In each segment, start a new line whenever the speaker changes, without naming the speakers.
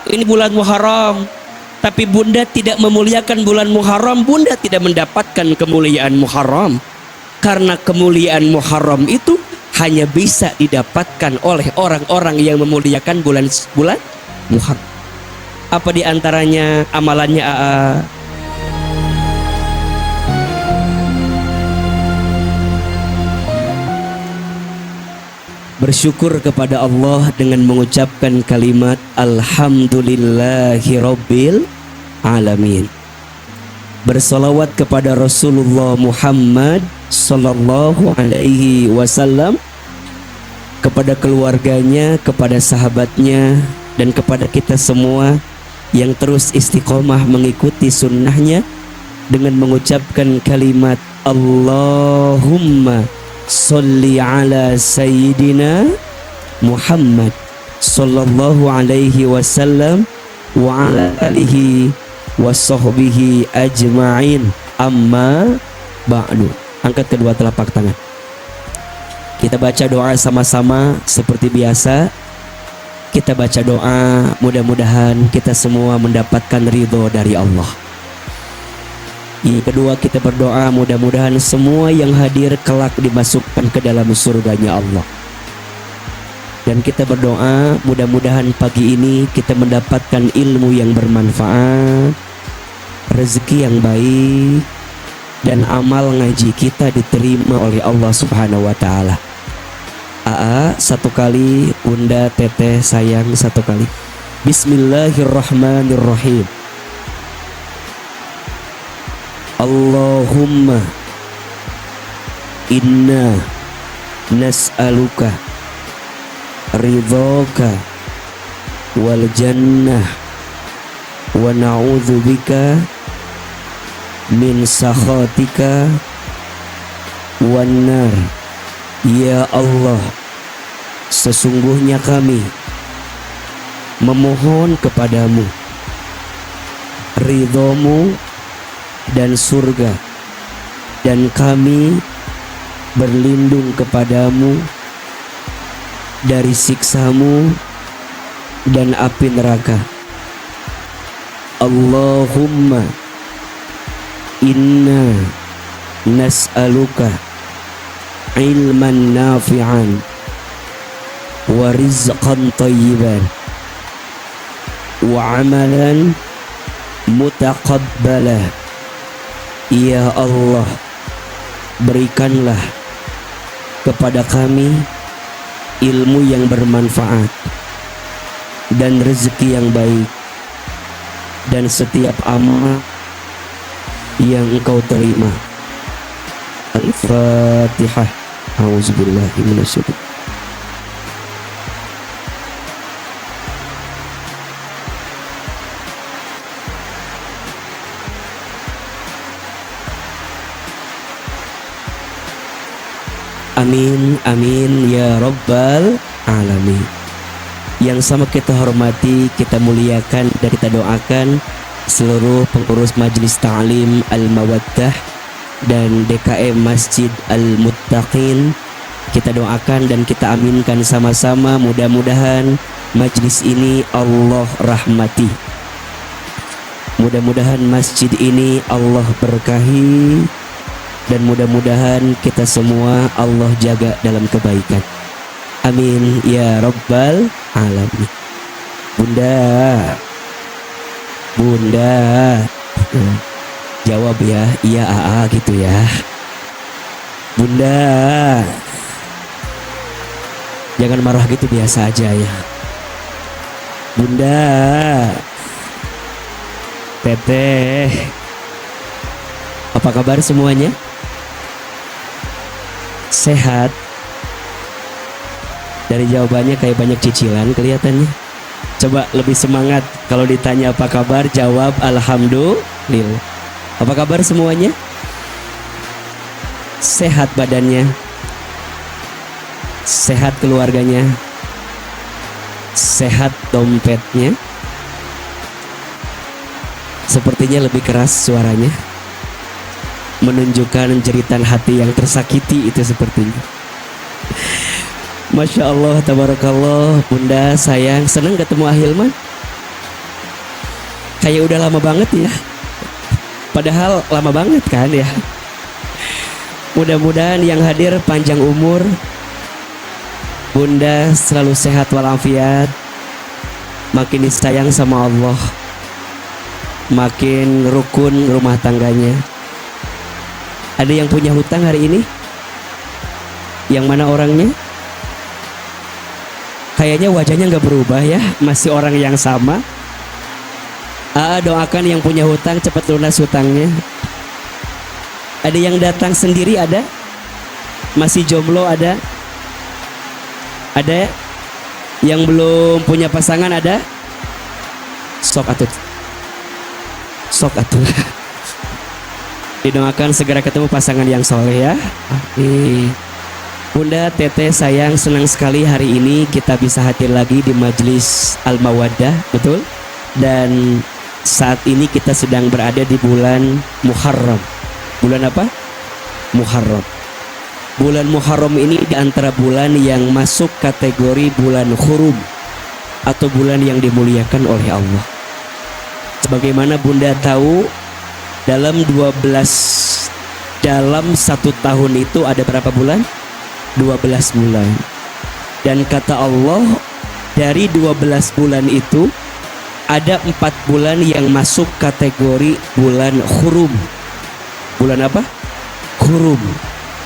Ini bulan Muharram, tapi bunda tidak memuliakan bulan Muharram, bunda tidak mendapatkan kemuliaan Muharram. Karena kemuliaan Muharram itu hanya bisa didapatkan oleh orang-orang yang memuliakan bulan Muharram. Apa diantaranya amalannya bersyukur kepada Allah dengan mengucapkan kalimat Alhamdulillahirabbil alamin. Bersolawat kepada Rasulullah Muhammad sallallahu alaihi wasallam, kepada keluarganya, kepada sahabatnya, dan kepada kita semua yang terus istiqomah mengikuti sunnahnya dengan mengucapkan kalimat Allahumma Salli ala Sayyidina Muhammad sallallahu alaihi wasallam wa ala alihi wa sahbihi ajma'in, amma ba'du. Angkat kedua telapak tangan. Kita baca doa sama-sama seperti biasa. Kita baca doa, mudah-mudahan kita semua mendapatkan ridho dari Allah. Yang kedua, kita berdoa mudah-mudahan semua yang hadir kelak dimasukkan ke dalam surganya Allah. Dan kita berdoa mudah-mudahan pagi ini kita mendapatkan ilmu yang bermanfaat, rezeki yang baik, dan amal ngaji kita diterima oleh Allah Subhanahu wa ta'ala. Satu kali, bunda, teteh, sayang, satu kali. Bismillahirrahmanirrahim. Allahumma inna nas'aluka ridhaka wal jannah wa na'udzubika min sakhatika wan nar. Ya Allah, sesungguhnya kami memohon kepadamu ridhomu dan surga, dan kami berlindung kepadamu dari siksamu dan api neraka. Allahumma inna nas'aluka ilman nafi'an wa rizqan tayyiban wa amalan mutaqabbalah. Ya Allah, berikanlah kepada kami ilmu yang bermanfaat dan rezeki yang baik dan setiap amal yang Engkau terima. Al-Fatihah. A'udzubillahi minasyaitonir. Amin, amin ya rabbal alamin. Yang sama kita hormati, kita muliakan, dan kita doakan seluruh pengurus Majelis Ta'lim Al-Mawaddah dan DKM Masjid Al-Muttaqin. Kita doakan dan kita aminkan sama-sama, mudah-mudahan majlis ini Allah rahmati. Mudah-mudahan masjid ini Allah berkahi, dan mudah-mudahan kita semua Allah jaga dalam kebaikan. Amin ya rabbal alamin. Bunda, jawab ya, iya gitu ya. Bunda, jangan marah gitu, biasa aja ya. Bunda, teteh, apa kabar semuanya? Sehat? Dari jawabannya kayak banyak cicilan kelihatannya. Coba lebih semangat, kalau ditanya apa kabar, jawab alhamdulillah. Apa kabar semuanya? Sehat badannya? Sehat keluarganya? Sehat dompetnya? Sepertinya lebih keras suaranya, menunjukkan jeritan hati yang tersakiti itu sepertinya. Masya Allah, tabarakallah. Bunda sayang, senang ketemu Ahilman. Kayak udah lama banget ya. Padahal lama banget kan ya. Mudah-mudahan yang hadir panjang umur, Bunda selalu sehat walafiat, makin disayang sama Allah, makin rukun rumah tangganya. Ada yang punya hutang hari ini? Yang mana orangnya? Kayaknya wajahnya nggak berubah ya, masih orang yang sama. Doakan yang punya hutang cepat lunas hutangnya. Ada yang datang sendiri ada? Masih jomblo ada? Ada? Yang belum punya pasangan ada? Sok atuh. Sok atuh. Didoakan segera ketemu pasangan yang soleh ya. Bunda, Teteh, sayang, senang sekali hari ini kita bisa hadir lagi di Majelis Al-Mawaddah, betul? Dan saat ini kita sedang berada di bulan Muharram. Bulan apa? Muharram. Bulan Muharram ini di antara bulan yang masuk kategori bulan hurum atau bulan yang dimuliakan oleh Allah. Sebagaimana Bunda tahu, dalam satu tahun itu ada berapa bulan? 12 bulan. Dan kata Allah, dari 12 bulan itu ada 4 bulan yang masuk kategori bulan hurum. Bulan apa? Hurum.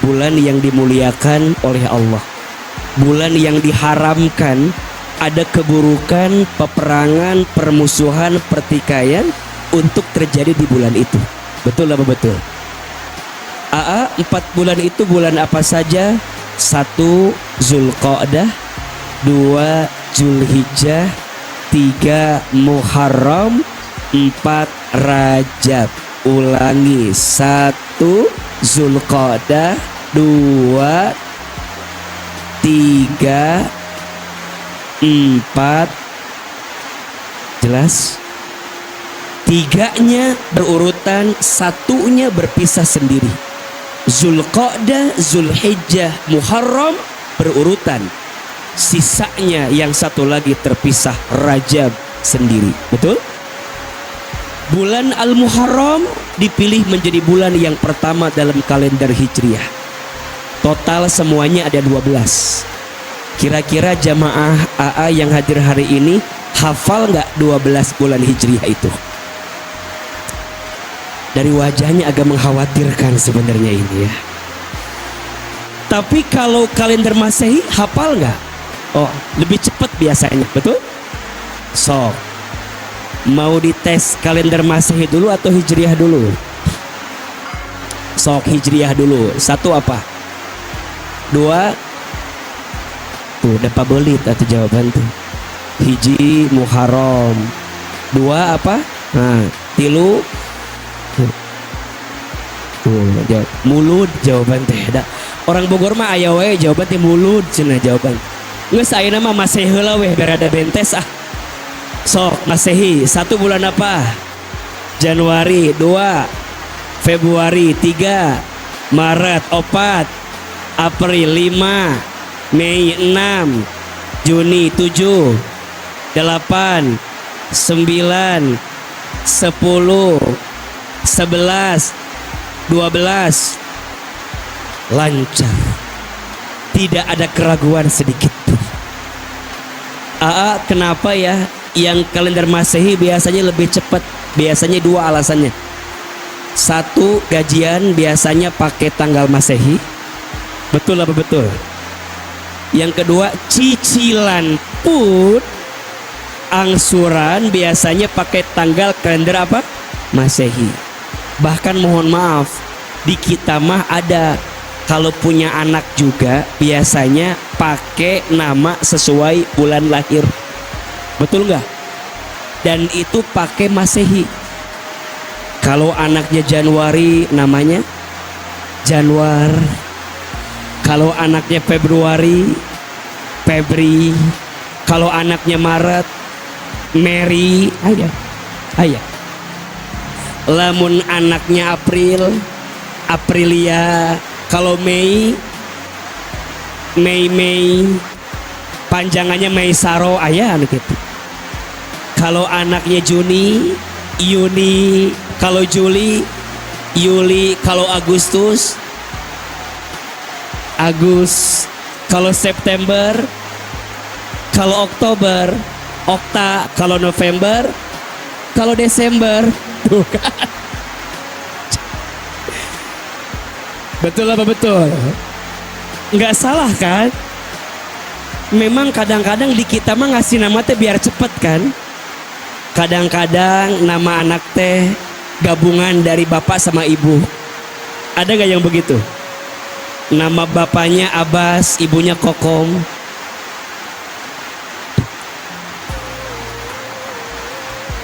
Bulan yang dimuliakan oleh Allah. Bulan yang diharamkan ada keburukan, peperangan, permusuhan, pertikaian untuk terjadi di bulan itu. Betul apa betul? 4 bulan itu bulan apa saja? 1 Zulqa'dah, 2 Zulhijjah, 3 Muharram, 4 Rajab. Ulangi, 1 Zulqa'dah, 2, 3, 4. Jelas? 3-nya berurutan, 1-nya berpisah sendiri. Zulqa'dah, Zulhijjah, Muharram berurutan. Sisanya yang satu lagi terpisah, Rajab sendiri. Betul? Bulan Al-Muharram dipilih menjadi bulan yang pertama dalam kalender Hijriah. Total semuanya ada 12. Kira-kira jamaah AA yang hadir hari ini hafal nggak 12 bulan Hijriah itu? Dari wajahnya agak mengkhawatirkan sebenarnya ini ya. Tapi kalau kalender Masehi hafal nggak? Oh, lebih cepat biasanya, betul? So, mau dites kalender Masehi dulu atau Hijriah dulu? Sok Hijriah dulu. 1 apa? 2. Tuh, dapat belit atau jawaban tuh. Hiji Muharram. 2 apa? Nah, 3. Tuh, mulud jawaban teh. Orang Bogor mah aya we jawaban teh mulud cenah jawaban. Geus ayeuna mah Masehi heula weh biar ada bentes ah. Sok Masehi 1 bulan apa? Januari. 2 Februari. 3 Maret. 4 April. 5 Mei. 6 Juni. 7 8 9 10 11 12. Lancar, tidak ada keraguan sedikit pun. Kenapa ya yang kalender Masehi biasanya lebih cepat? Biasanya 2 alasannya. 1, gajian biasanya pakai tanggal Masehi. Betul apa betul? Yang kedua, cicilan pun angsuran biasanya pakai tanggal kalender apa? Masehi. Bahkan mohon maaf, di kita mah ada kalau punya anak juga biasanya pakai nama sesuai bulan lahir. Betul nggak? Dan itu pakai Masehi. Kalau anaknya Januari namanya Januar. Kalau anaknya Februari, Febri. Kalau anaknya Maret, Mary. Ayah. Lamun anaknya April, Aprilia. Kalau Mei, panjangannya Meisaro ayah anu gitu. Kalau anaknya Juni, Juni kalau Juli, Juli kalau Agustus, kalau September, kalau Oktober, Okta kalau November, kalau Desember. Tuh kan. Betul apa betul? Nggak salah kan? Memang kadang-kadang di kita mah ngasih nama teh biar cepet kan. Kadang-kadang nama anak teh gabungan dari bapak sama ibu. Ada gak yang begitu? Nama bapaknya Abbas, ibunya Kokom.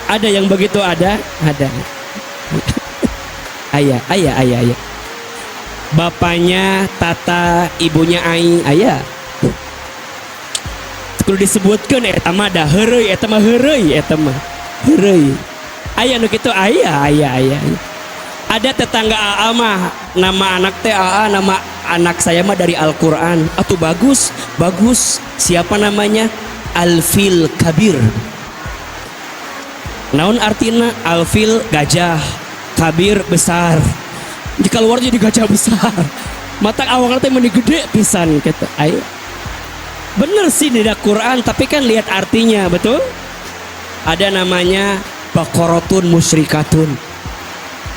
Ada yang begitu? Ada. Ayah. Bapaknya Tata, ibunya Ai. Ayah. Kalau disebutkan eta mah dah heureuy, eta mah heureuy. Ayah nu kitu ayah. Ada tetangga AA mah nama anak teh AA, nama anak saya mah dari Al-Qur'an. Atuh bagus. Siapa namanya? Alfil Kabir. Naon artina? Alfil gajah, Kabir besar. Jika luar jadi gajah besar. Mata awalnya teh meni gede pisan gitu. Ayah. Bener sih di Quran, tapi kan lihat artinya, betul? Ada namanya Baqaratun musyrikatun.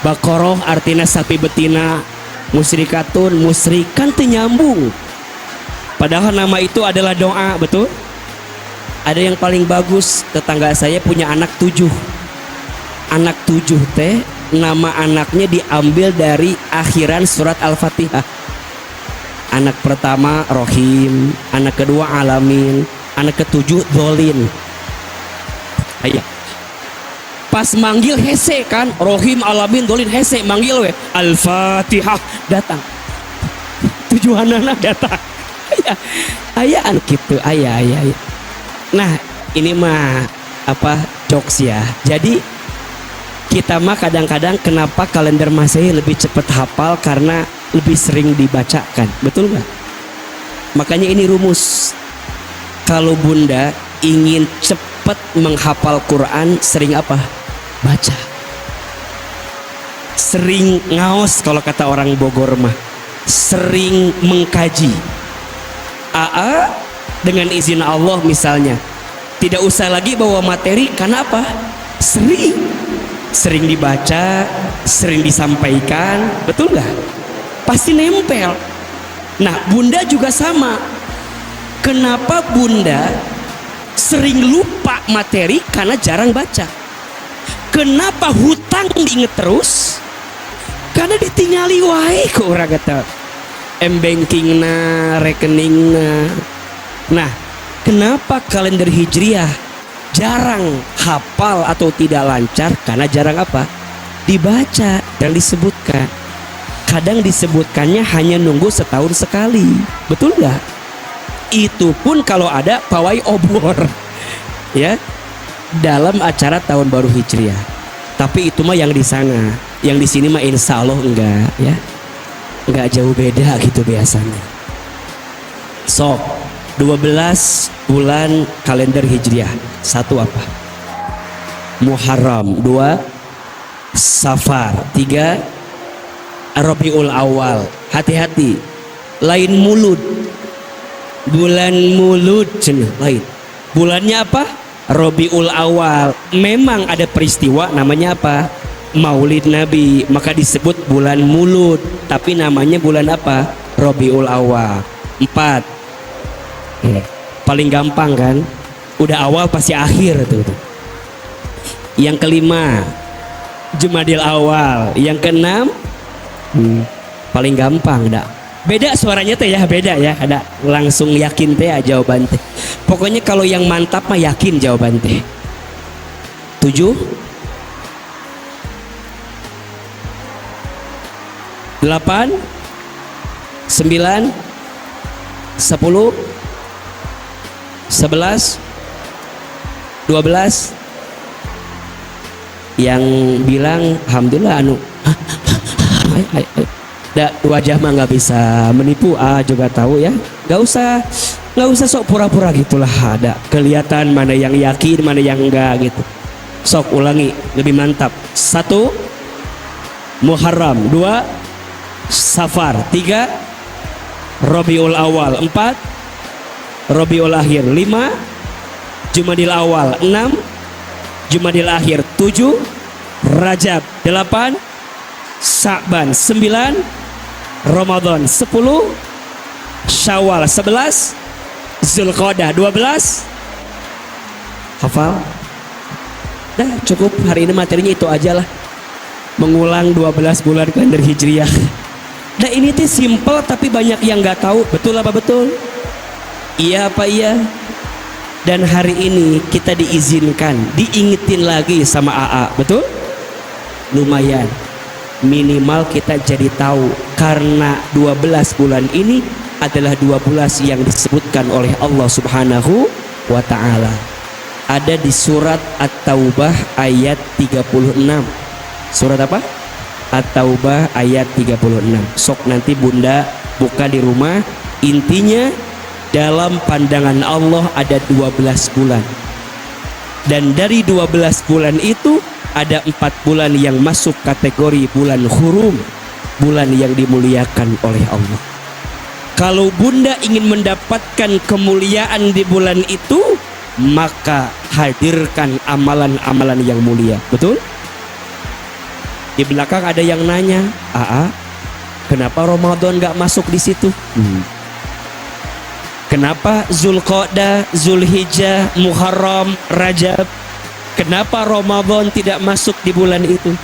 Baqarah artinya sapi betina, musyrikatun musyrikan teu nyambung. Padahal nama itu adalah doa, betul? Ada yang paling bagus, tetangga saya punya anak 7. Anak 7 teh nama anaknya diambil dari akhiran surat Al-Fatihah. Anak pertama Rohim, anak kedua Alamin, anak ketujuh Dzolin. Ayah. Pas manggil hese kan, Rohim, Alamin, Dzolin hese manggil we, Al-Fatihah datang. Tujuanana datang. Ayah anu kitu, ayah. Nah, ini mah jokes ya. Jadi kita mah kadang-kadang kenapa kalender Masehi lebih cepat hafal karena lebih sering dibacakan, betul nggak? Makanya ini rumus. Kalau bunda ingin cepat menghafal Quran, sering apa? Baca. Sering ngaos kalau kata orang Bogor mah. Sering mengkaji. AA dengan izin Allah misalnya, tidak usah lagi bawa materi karena apa? Sering dibaca, sering disampaikan, betul nggak? Pasti nempel. Nah, bunda juga sama. Kenapa bunda sering lupa materi? Karena jarang baca. Kenapa hutang diinget terus? Karena ditingali wae ke orang kata m-bankingna, rekeningna. Nah, kenapa kalender Hijriah jarang hafal atau tidak lancar? Karena jarang apa? Dibaca dan disebutkan. Kadang disebutkannya hanya nunggu setahun sekali, betul nggak? Itu pun kalau ada pawai obor, ya, dalam acara tahun baru Hijriah. Tapi itu mah yang di sana, yang di sini mah insya Allah enggak, ya, enggak jauh beda gitu biasanya. So, 12 bulan kalender Hijriah. 1 apa? Muharram. 2 Safar. 3 Rabiul Awal. Hati-hati, lain mulud. Bulan mulud lain. Bulannya apa? Rabiul Awal. Memang ada peristiwa namanya apa? Maulid Nabi, maka disebut bulan mulud. Tapi namanya bulan apa? Rabiul Awal. 4. Paling gampang kan? Udah awal pasti akhir tuh. Yang kelima Jumadil Awal. Yang keenam paling gampang dah. Beda suaranya teh ya, beda ya. Ada langsung yakin teh jawaban teh. Pokoknya kalau yang mantap mah yakin jawaban teh. 7 8 9 10 11 12. Yang bilang alhamdulillah anu wajah mah nggak bisa menipu, juga tahu ya. Nggak usah sok pura-pura gitulah. Ada kelihatan mana yang yakin mana yang enggak gitu. Sok ulangi lebih mantap. 1 Muharram, 2 Safar, 3 Rabiul Awal, 4 Rabiul Akhir, 5 Jumadil Awal, 6 Jumadil Akhir, 7 Rajab, 8 Sa'ban, 9 Ramadan, 10 Syawal, 11 Zulqa'dah, 12. Hafal? Dah cukup, hari ini materinya itu aja lah. Mengulang 12 bulan kalender Hijriah. Nah ini tuh simple tapi banyak yang nggak tahu. Betul apa betul? Iya apa iya? Dan hari ini kita diizinkan, diingetin lagi sama AA. Betul? Lumayan. Minimal kita jadi tahu. Karena 12 bulan ini adalah 12 yang disebutkan oleh Allah Subhanahu wa ta'ala. Ada di surat At-Taubah ayat 36. Surat apa? At-Taubah ayat 36. Sok nanti bunda buka di rumah. Intinya dalam pandangan Allah ada 12 bulan. Dan dari 12 bulan itu ada 4 bulan yang masuk kategori bulan hurum, bulan yang dimuliakan oleh Allah. Kalau bunda ingin mendapatkan kemuliaan di bulan itu, maka hadirkan amalan-amalan yang mulia. Betul? Di belakang ada yang nanya, kenapa Ramadan gak masuk di situ? Kenapa Zulqa'dah, Zulhijjah, Muharram, Rajab? Kenapa Ramadan tidak masuk di bulan itu?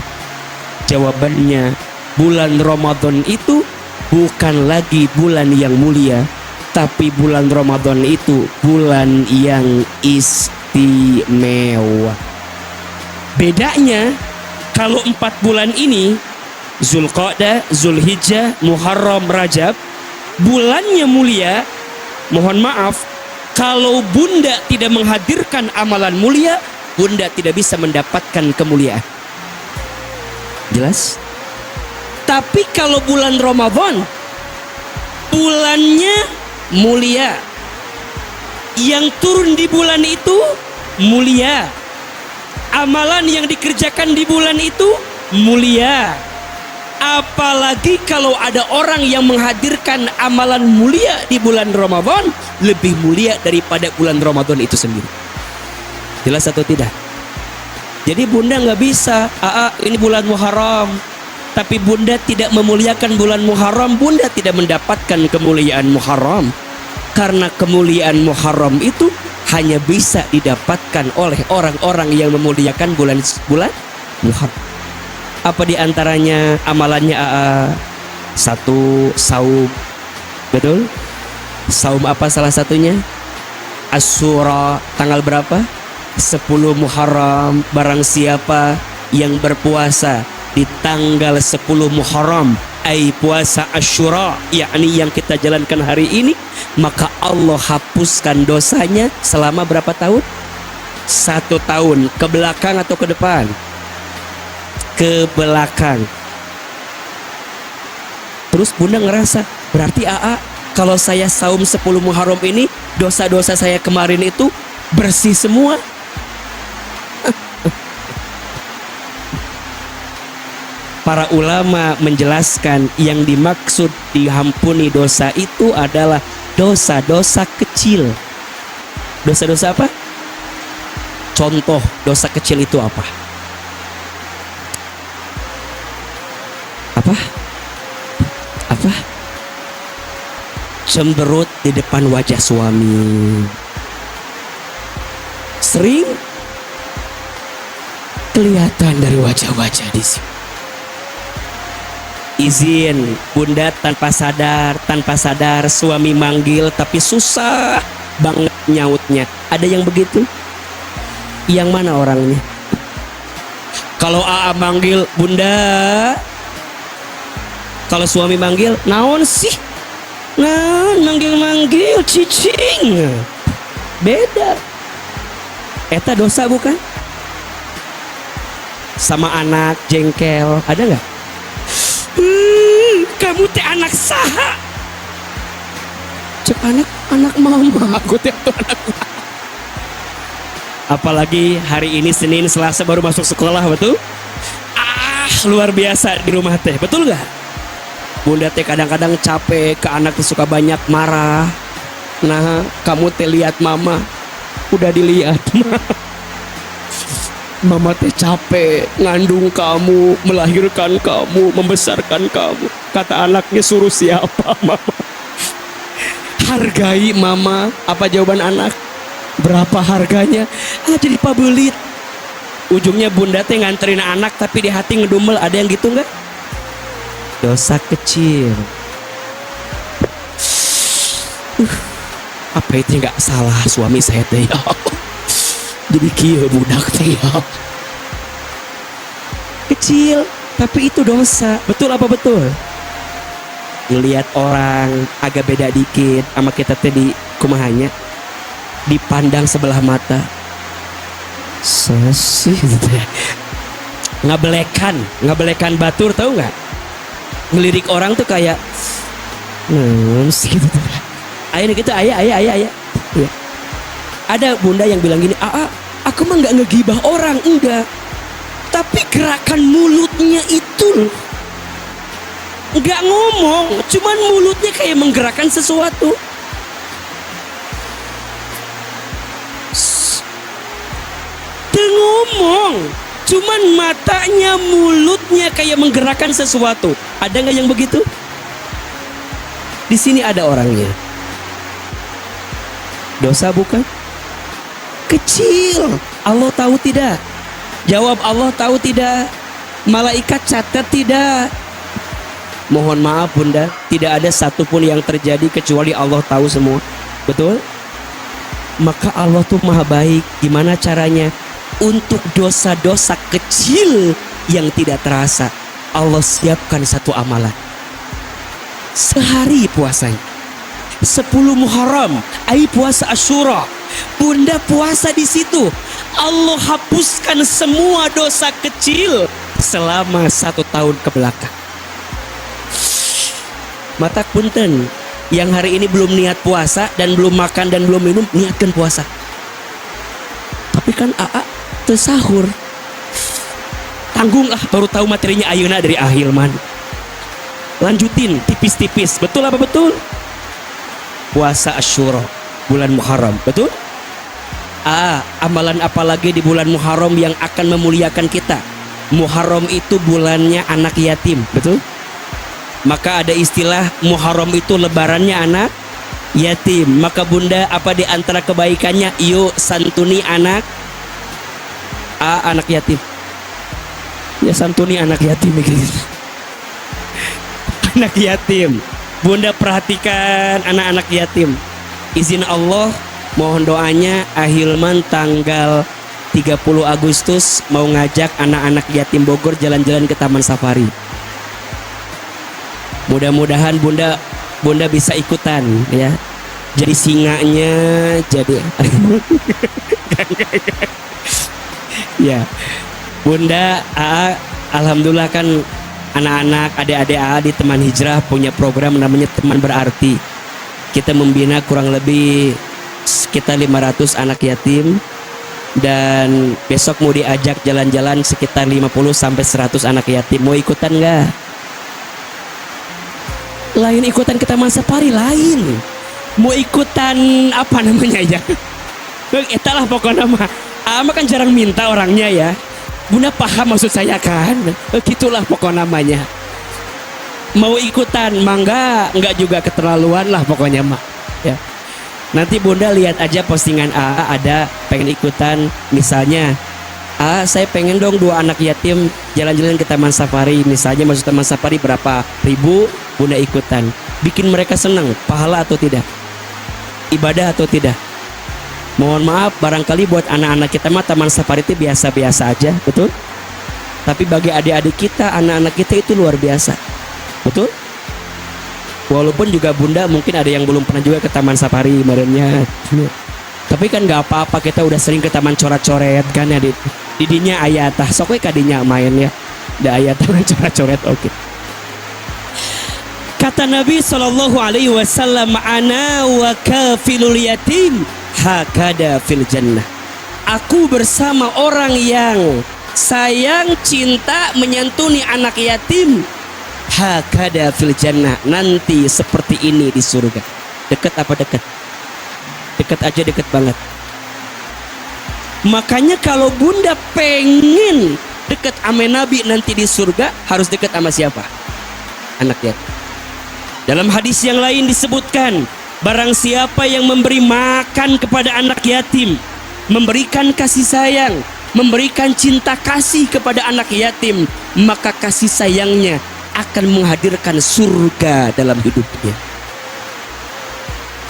Jawabannya, bulan Ramadan itu bukan lagi bulan yang mulia, tapi bulan Ramadan itu bulan yang istimewa. Bedanya, kalau 4 bulan ini, Zulqa'dah, Zulhijjah, Muharram, Rajab, bulannya mulia. Mohon maaf, kalau bunda tidak menghadirkan amalan mulia, bunda tidak bisa mendapatkan kemuliaan. Jelas? Tapi kalau bulan Ramadan, bulannya mulia. Yang turun di bulan itu mulia. Amalan yang dikerjakan di bulan itu mulia. Apalagi kalau ada orang yang menghadirkan amalan mulia di bulan Ramadan, lebih mulia daripada bulan Ramadan itu sendiri. Jelas atau tidak? Jadi bunda nggak bisa, ini bulan Muharram, tapi bunda tidak memuliakan bulan Muharram, bunda tidak mendapatkan kemuliaan Muharram. Karena kemuliaan Muharram itu hanya bisa didapatkan oleh orang-orang yang memuliakan bulan Muharram. Apa diantaranya amalannya? 1 saum. Betul? Saum apa salah satunya? Asyura. Tanggal berapa? 10 Muharram. Barang siapa yang berpuasa di tanggal 10 Muharram, ai puasa Asyura, yakni yang kita jalankan hari ini, maka Allah hapuskan dosanya selama berapa tahun? 1 tahun. Ke belakang atau ke depan? Ke belakang. Terus bunda ngerasa, berarti kalau saya saum 10 Muharram ini, dosa-dosa saya kemarin itu bersih semua. Para ulama menjelaskan yang dimaksud diampuni dosa itu adalah dosa-dosa kecil. Dosa-dosa apa? Contoh dosa kecil itu apa? Apa? Cemberut di depan wajah suami. Sering kelihatan dari wajah-wajah di sini. Izin bunda tanpa sadar suami manggil tapi susah banget nyautnya. Ada yang begitu? Yang mana orangnya? Kalau AA manggil bunda, kalau suami manggil, naon sih? Manggil cicing. Beda. Eta dosa bukan? Sama anak jengkel, ada nggak? Kamu teh anak saha? Cek anak mama, aku teh anak. Apalagi hari ini Senin, Selasa baru masuk sekolah, betul? Luar biasa di rumah teh, betul gak? Bunda teh kadang-kadang capek, ke anak tuh suka banyak marah. Nah, kamu teh lihat mama, udah dilihat. Mama teh capek ngandung kamu, melahirkan kamu, membesarkan kamu. Kata anaknya, suruh siapa mama? Hargai mama. Apa jawaban anak? Berapa harganya? Jadi pabelit. Ujungnya bunda teh nganterin anak tapi di hati ngedumel. Ada yang gitu nggak? Dosa kecil. Apa itu nggak salah suami saya teh ya? Jadi kieu budak teh ya. Kecil tapi itu dosa. Betul apa betul? Ngelihat orang agak beda dikit sama kita teh di kumahanya, dipandang sebelah mata. Sesi gitu ya. Ngabelekan batur, tahu nggak? Ngelirik orang tuh kayak gitu. Ayah gitu, ayah. Ya. Ada bunda yang bilang gini, aku mah nggak ngegibah orang, enggak. Tapi gerakan mulutnya itu nggak ngomong, cuman mulutnya kayak menggerakkan sesuatu. Ngomong, cuman matanya, mulutnya kayak menggerakkan sesuatu. Ada nggak yang begitu? Di sini ada orangnya. Dosa bukan? Kecil. Allah tahu tidak? Jawab, Allah tahu tidak? Malaikat catat tidak? Mohon maaf bunda, tidak ada satupun yang terjadi kecuali Allah tahu semua. Betul? Maka Allah tuh maha baik. Gimana caranya? Untuk dosa-dosa kecil yang tidak terasa, Allah siapkan satu amalan. Sehari puasanya, 10 Muharram, puasa Asyura. Bunda puasa di situ, Allah hapuskan semua dosa kecil selama 1 tahun ke belakang. Matak punten, yang hari ini belum niat puasa dan belum makan dan belum minum, niatkan puasa. Tapi kan tersahur, tanggung baru tahu materinya ayeuna dari ahilman. Lanjutin tipis-tipis, betul apa betul? Puasa Asyura, bulan Muharram, betul? Amalan apa lagi di bulan Muharram yang akan memuliakan kita? Muharram itu bulannya anak yatim, betul? Maka ada istilah Muharram itu lebarannya anak yatim. Maka bunda, apa di antara kebaikannya? Yuk santuni anak yatim. Ya santuni anak yatim gitu. Anak yatim. Bunda perhatikan anak-anak yatim. Izin Allah, mohon doanya Ahilman tanggal 30 Agustus mau ngajak anak-anak yatim Bogor jalan-jalan ke Taman Safari. Mudah-mudahan bunda bisa ikutan ya. Jadi singanya, jadi ya, bunda alhamdulillah kan anak-anak adik-adik di Teman Hijrah punya program namanya Teman Berarti. Kita membina kurang lebih sekitar 500 anak yatim, dan besok mau diajak jalan-jalan sekitar 50 sampai 100 anak yatim. Mau ikutan nggak? Lain ikutan ke Taman Safari lain. Mau ikutan apa namanya ya? Itulah pokoknya mah. Kan jarang minta orangnya ya. Bunda paham maksud saya kan? Gitulah pokok namanya. Mau ikutan, mangga, enggak juga keterlaluan lah pokoknya mah. Ya. Nanti bunda lihat aja postingan ada pengen ikutan, misalnya saya pengen dong 2 anak yatim jalan-jalan ke Taman Safari. Misalnya masuk Taman Safari berapa ribu, bunda ikutan. Bikin mereka senang, pahala atau tidak? Ibadah atau tidak? Mohon maaf, barangkali buat anak-anak kita mah Taman Safari itu biasa-biasa aja, betul? Tapi bagi adik-adik kita, anak-anak kita itu luar biasa, betul? Walaupun juga bunda mungkin ada yang belum pernah juga ke Taman Safari kemarinnya. Tapi kan nggak apa-apa, kita udah sering ke Taman Coret-Coret kan ya. Didinya ayatah, sok we kadinya main ya. Da ayatah coret-coret, oke. Kata Nabi SAW, ana wa kafilul yatim hakada fil jannah. Aku bersama orang yang sayang, cinta, menyantuni anak yatim. Hakada fil jannah, nanti seperti ini di surga. Dekat apa dekat? Dekat aja, dekat banget. Makanya kalau bunda pengen dekat sama Nabi nanti di surga, harus dekat sama siapa? Anak yatim. Dalam hadis yang lain disebutkan, barang siapa yang memberi makan kepada anak yatim, memberikan kasih sayang, memberikan cinta kasih kepada anak yatim, maka kasih sayangnya akan menghadirkan surga dalam hidupnya.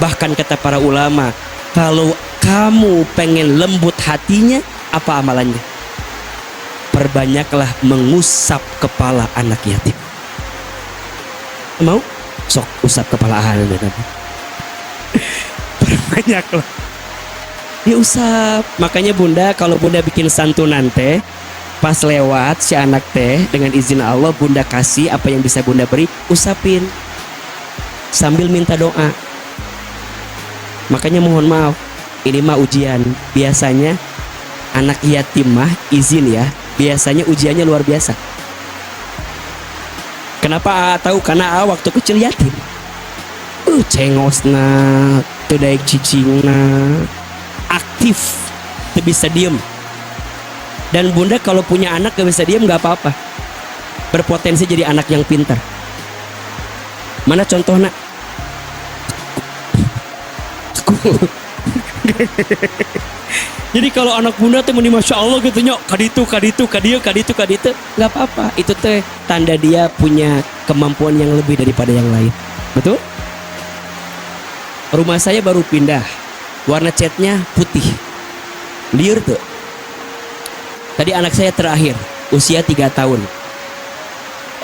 Bahkan kata para ulama, kalau kamu pengen lembut hatinya, apa amalannya? Perbanyaklah mengusap kepala anak yatim. Mau? Sok usap kepala anak yatim. Perbanyaklah. Diusap. Makanya bunda, kalau bunda bikin santunan teh, pas lewat si anak teh, dengan izin Allah bunda kasih apa yang bisa bunda beri, usapin sambil minta doa. Makanya mohon maaf, ini mah ujian. Biasanya anak yatim mah izin ya, biasanya ujiannya luar biasa. Kenapa tahu? Karena waktu kecil yatim, cengosna, tudaik cicingna, aktif, tidak bisa diem. Dan bunda kalau punya anak gak bisa diem gak apa-apa, berpotensi jadi anak yang pintar. Mana contohnya? Jadi kalau anak bunda tuh meni masya Allah gitu nyok, kaditu nggak apa-apa. Itu teh tanda dia punya kemampuan yang lebih daripada yang lain. Betul? Rumah saya baru pindah, warna catnya putih, liar tuh. Tadi anak saya terakhir usia 3 tahun.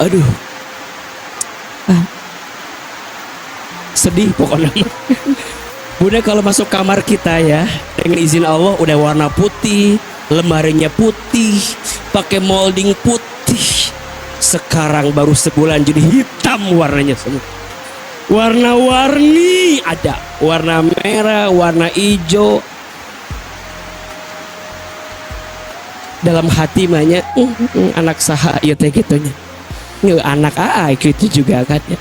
Aduh, sedih pokoknya. Bunda kalau masuk kamar kita ya, dengan izin Allah udah warna putih, lemarinya putih, pakai molding putih. Sekarang baru sebulan jadi hitam warnanya semua. Warna-warni ada, warna merah, warna hijau. Dalam hati banyak anak saha ya teh gitunya. Anak gitu juga kan ya.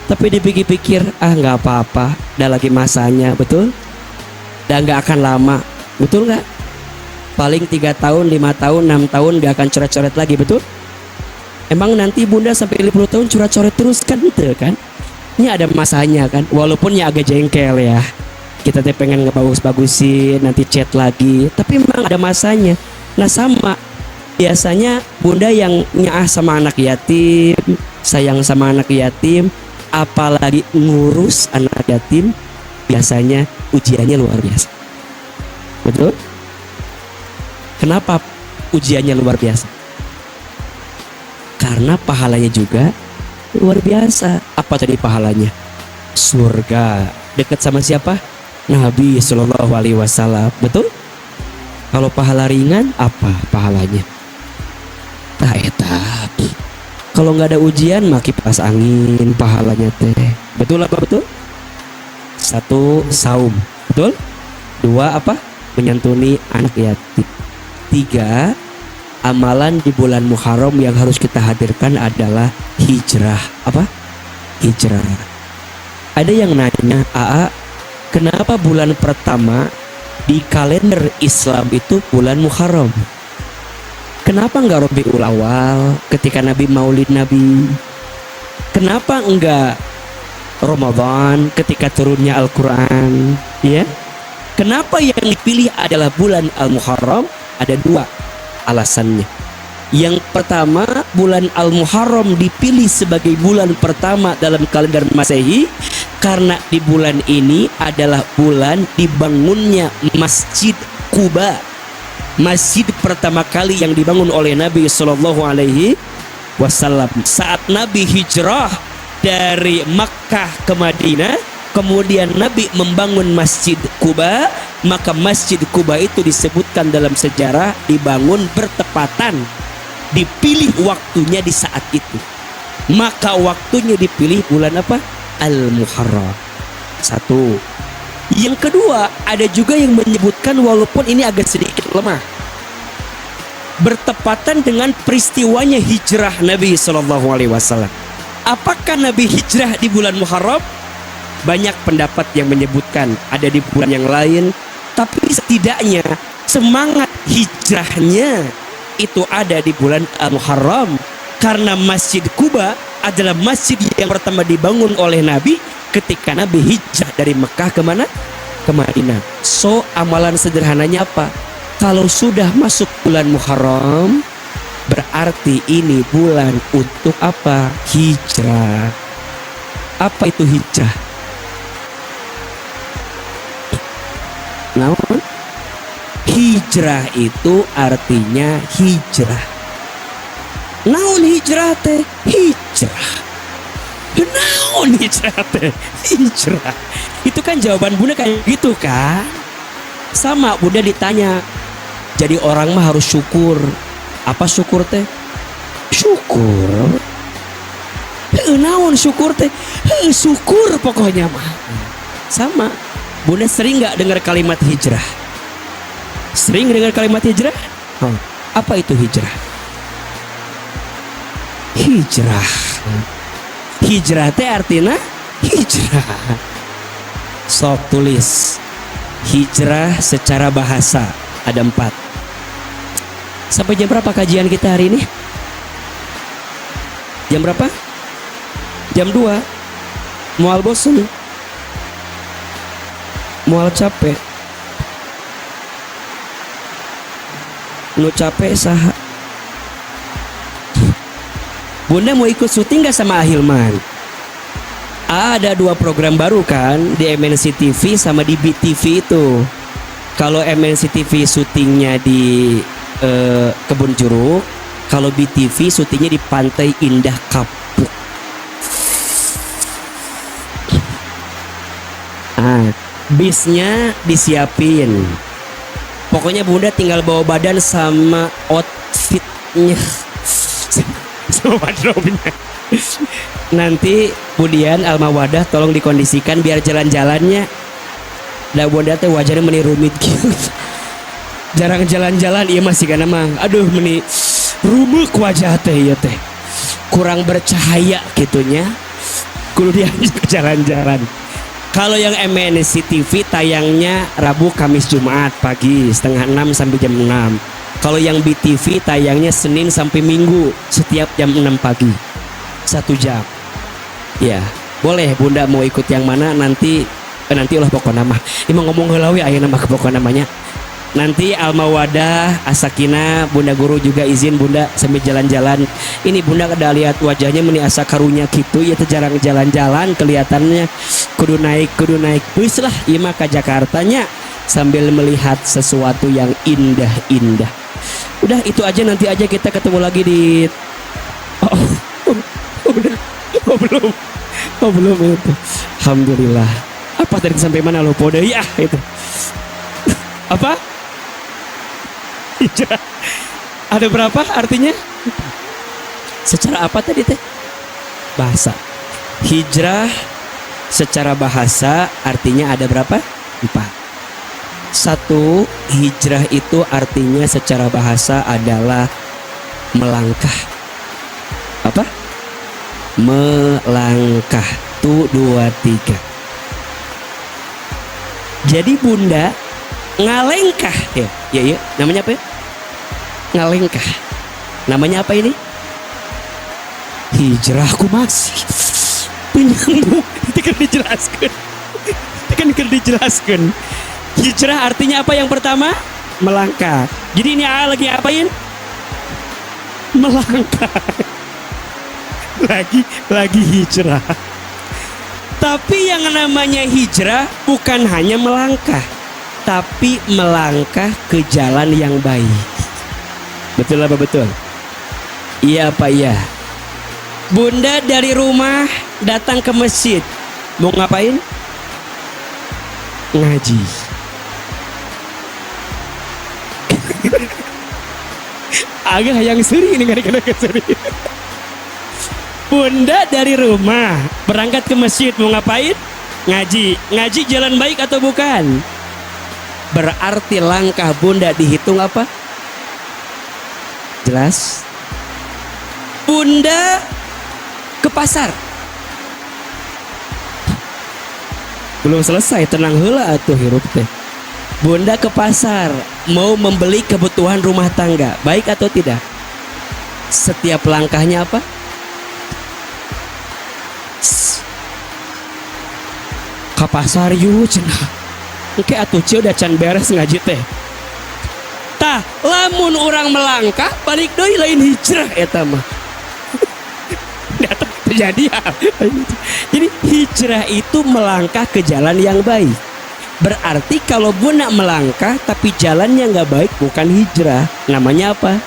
Tapi dipikir-pikir, nggak apa-apa, udah lagi masanya, betul? Dan nggak akan lama, betul nggak? Paling 3 tahun, 5 tahun, 6 tahun nggak akan coret-coret lagi, betul? Emang nanti bunda sampai 50 tahun coret-coret terus kan, gitu kan? Ini ada masanya kan, walaupun ya agak jengkel ya. Kita teh pengen ngebagus-bagusin, nanti chat lagi, tapi memang ada masanya. Nah sama, biasanya bunda yang nyaah sama anak yatim, sayang sama anak yatim, apalagi ngurus anak yatim, biasanya ujiannya luar biasa. Betul? Kenapa ujiannya luar biasa? Karena pahalanya juga luar biasa. Apa tadi pahalanya? Surga. Dekat sama siapa? Nabi Shallallahu Alaihi Wasallam. Betul? Kalau pahala ringan, apa pahalanya? Tapi kalau nggak ada ujian, maki kipas angin pahalanya teh. Betul apa betul? 1, saum. Betul? 2, apa? Menyantuni anak yatim. 3, amalan di bulan Muharram yang harus kita hadirkan adalah hijrah. Apa? Hijrah. Ada yang nanya, kenapa bulan pertama di kalender Islam itu bulan Muharram? Kenapa enggak Rabiul Awal ketika Nabi Maulid Nabi? Kenapa enggak Ramadan ketika turunnya Al-Quran? Ya? Kenapa yang dipilih adalah bulan Al-Muharram? Ada 2 alasannya. Yang pertama, bulan Al-Muharram dipilih sebagai bulan pertama dalam kalender Masehi karena di bulan ini adalah bulan dibangunnya Masjid Quba. Masjid pertama kali yang dibangun oleh Nabi Shallallahu Alaihi Wasallam saat Nabi hijrah dari Makkah ke Madinah, kemudian Nabi membangun Masjid Quba. Maka Masjid Quba itu disebutkan dalam sejarah dibangun bertepatan, dipilih waktunya di saat itu. Maka waktunya dipilih bulan apa? Al-Muharram. 1. Yang kedua, ada juga yang menyebutkan walaupun ini agak sedikit lemah, bertepatan dengan peristiwanya hijrah Nabi Shallallahu Alaihi Wasallam. Apakah Nabi hijrah di bulan Muharram? Banyak pendapat yang menyebutkan ada di bulan yang lain, tapi setidaknya semangat hijrahnya itu ada di bulan Al-Muharram, karena Masjid Kuba adalah masjid yang pertama dibangun oleh Nabi ketika Nabi hijrah dari Mekah ke mana? Ke Madinah. So, amalan sederhananya apa? Kalau sudah masuk bulan Muharram, berarti ini bulan untuk apa? Hijrah. Apa itu hijrah? Naon? Hijrah itu artinya hijrah. Naon hijrah teh? Hijrah. Naon hijrah teh? Hijrah. Itu kan jawaban Bunda kayak gitu kan? Sama Bunda ditanya, jadi orang mah harus syukur. Apa syukur teh? Syukur. Naon syukur teh? Syukur pokoknya mah. Sama. Bunda sering nggak dengar kalimat hijrah? Sering dengar kalimat hijrah? Apa itu hijrah? Hijrah. Hijrah teh artinya hijrah. Sok tulis. Hijrah secara bahasa ada 4. Sampai jam berapa kajian kita hari ini? Jam berapa? Jam 2. Mual bosan? Mual capek? Nu capek saha? Bunda mau ikut syuting gak sama Ahilman? Ada 2 program baru kan di MNC TV sama di BTV itu. Kalau MNC TV syutingnya di Kebun Jeruk, kalau BTV syutingnya di Pantai Indah Kapuk. Bisnya disiapin. Pokoknya Bunda tinggal bawa badan sama outfitnya. Sama wardrobe-nya. Nanti kemudian Almawadah tolong dikondisikan biar jalan-jalannya. Nah Bunda teh wajahnya meni rumit gitu. Jarang jalan-jalan iya masih kana mah. Aduh meni rumuk wajah teh ya teh. Kurang bercahaya gitunya. Kudu diajak jalan-jalan. Kalau yang MNC TV tayangnya Rabu, Kamis, Jumat pagi 5:30 sampai jam 6. Kalau yang BTV tayangnya Senin sampai Minggu setiap jam 6 pagi 1 jam. Ya boleh Bunda mau ikut yang mana nanti ulah pokok nama. Ini mau ngomong helawi ayah nama ke pokok namanya. Nanti Almawadah, Asakina, Bunda Guru juga izin Bunda sambil jalan-jalan. Ini Bunda kada lihat wajahnya meni asa karunya gitu ya, jarang jalan-jalan kelihatannya. Kudu naik bus lah ieu mah ka Jakartanya sambil melihat sesuatu yang indah-indah. Udah itu aja, nanti aja kita ketemu lagi di belum itu. Alhamdulillah. Apa tadi sampai mana lo pode ya itu? Apa? Hijrah. Ada berapa artinya? Secara apa tadi teh? Bahasa. Hijrah secara bahasa artinya ada berapa? 4. 1. Hijrah itu artinya secara bahasa adalah melangkah. Apa? Melangkah. 1, 2, 3. Jadi Bunda ngalengkah ya, namanya apa ya? Ngalengkah. Namanya apa ini? Hijrahku masih penyambung. Itu kan dijelaskan. Hijrah artinya apa yang pertama? Melangkah. Jadi ini lagi apain? Melangkah. lagi hijrah. Tapi yang namanya hijrah bukan hanya melangkah, tapi melangkah ke jalan yang baik. Betul apa betul? Iya apa iya? Bunda dari rumah datang ke masjid. Mau ngapain? Ngaji. Agak yang seri ini kadang-kadang seri. Bunda dari rumah berangkat ke masjid mau ngapain? Ngaji jalan baik atau bukan? Berarti langkah bunda dihitung apa? Jelas? Bunda ke pasar. Belum selesai, tenang heula atuh hirup teh. Bunda ke pasar mau membeli kebutuhan rumah tangga, baik atau tidak? Setiap langkahnya apa? Ke pasar yuk cenah. Engke atuh cie udah can beres ngaji teh. Tah, lamun orang melangkah balik deui lain hijrah eta mah. Datang terjadi ya. Jadi hijrah itu melangkah ke jalan yang baik. Berarti kalau bunda melangkah tapi jalannya nggak baik, bukan hijrah. Namanya apa?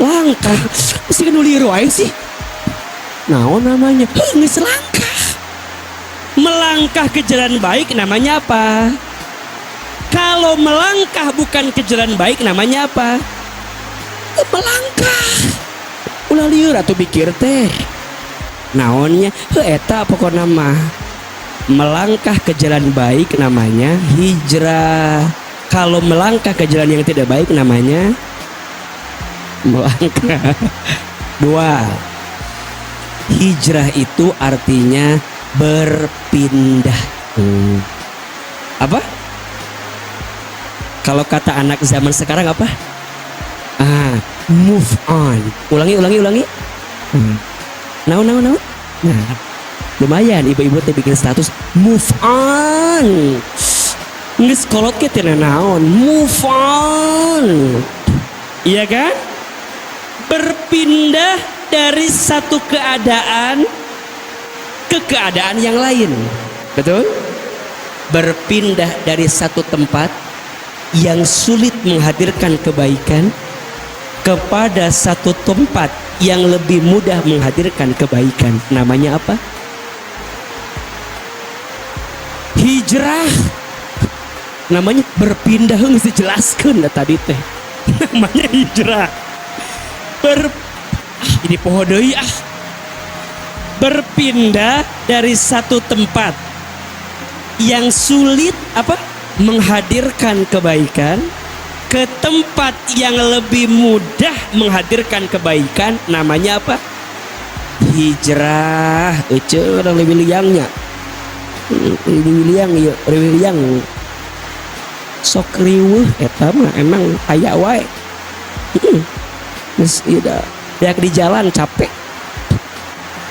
Langkah. Mesti nuliru aja sih. Naon namanya? Geus langkah. Melangkah ke jalan baik namanya apa? Kalau melangkah bukan ke jalan baik namanya apa? Melangkah. Ulah lieur atuh pikir teh. Naonnya? Eta pokokna mah. Melangkah ke jalan baik namanya hijrah. Kalau melangkah ke jalan yang tidak baik namanya melangkah. 2. Hijrah itu artinya berpindah. Apa? Kalau kata anak zaman sekarang apa? Move on. Ulangi. Naon. Nah, lumayan ibu-ibu teh bikin status move on. Geus kolot ke teh naon? Move on. Iya kan? Berpindah dari satu keadaan ke keadaan yang lain. Betul? Berpindah dari satu tempat yang sulit menghadirkan kebaikan kepada satu tempat yang lebih mudah menghadirkan kebaikan. Namanya apa? Hijrah. Namanya berpindah, harus dijelaskan tadi teh. Namanya hijrah. Ini poho deui ah. Berpindah dari satu tempat yang sulit apa? Menghadirkan kebaikan ke tempat yang lebih mudah menghadirkan kebaikan. Namanya apa? Hijrah. Ece orang lebih liangnya. Liang sok riweuh eta mah emang aya wae. Geus ieu da di jalan capek.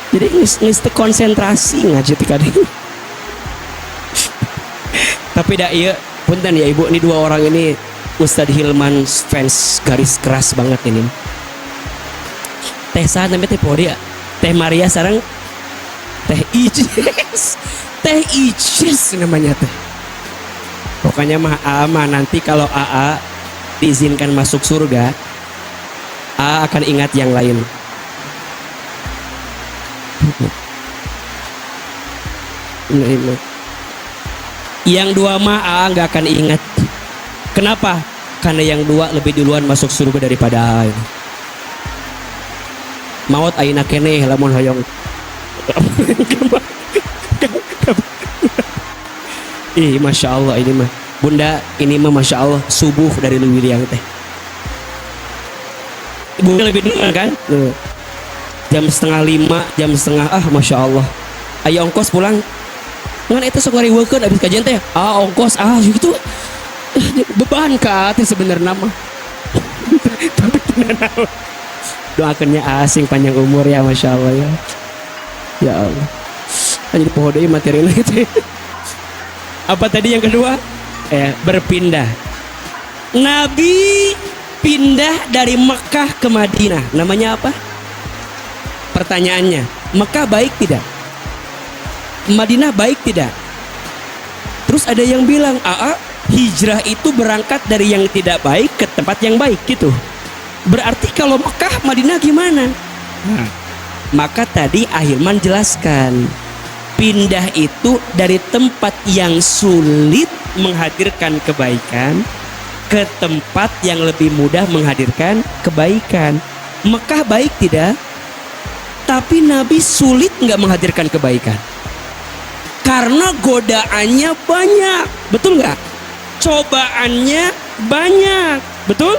Jadi geus teu konsentrasi ngaji teh kadi. Tapi da ieu punten ya ibu, ini 2 orang ini Ustadz Hilman fans garis keras banget ini. Teh saha namanya teh Podia? Teh Maria sareng Teh Icis. Teh Icis namanya teh. Pokoknya mah nanti kalau AA diizinkan masuk surga, AA akan ingat yang lain. Yang 2 mah AA nggak akan ingat. Kenapa? Karena yang 2 lebih duluan masuk surga daripada AA ini. Maut ayeuna keneh lamun hoyong. Masya Allah ini mah bunda, ini mah Masya Allah subuh dari Lewiliang teh. Bunda lebih dulu kan? Jam 4:30, jam 4:30. Masya Allah. Ayo ongkos pulang. Ngan itu sok ngariweukeun abis kajian teh. Ongkos gitu. Beban ka teh sebenarnya mah. Tapi tenang. Doakannya asing panjang umur ya Masya Allah ya. Ya Allah. Jadi poho deui materina gitu. Apa tadi yang kedua? Berpindah. Nabi pindah dari Mekah ke Madinah. Namanya apa? Pertanyaannya, Mekah baik tidak? Madinah baik tidak? Terus ada yang bilang, hijrah itu berangkat dari yang tidak baik ke tempat yang baik gitu. Berarti kalau Mekah, Madinah gimana? Maka tadi Ahilman jelaskan, pindah itu dari tempat yang sulit menghadirkan kebaikan ke tempat yang lebih mudah menghadirkan kebaikan. Mekah baik tidak? Tapi Nabi sulit nggak menghadirkan kebaikan. Karena godaannya banyak, betul nggak? Cobaannya banyak, betul?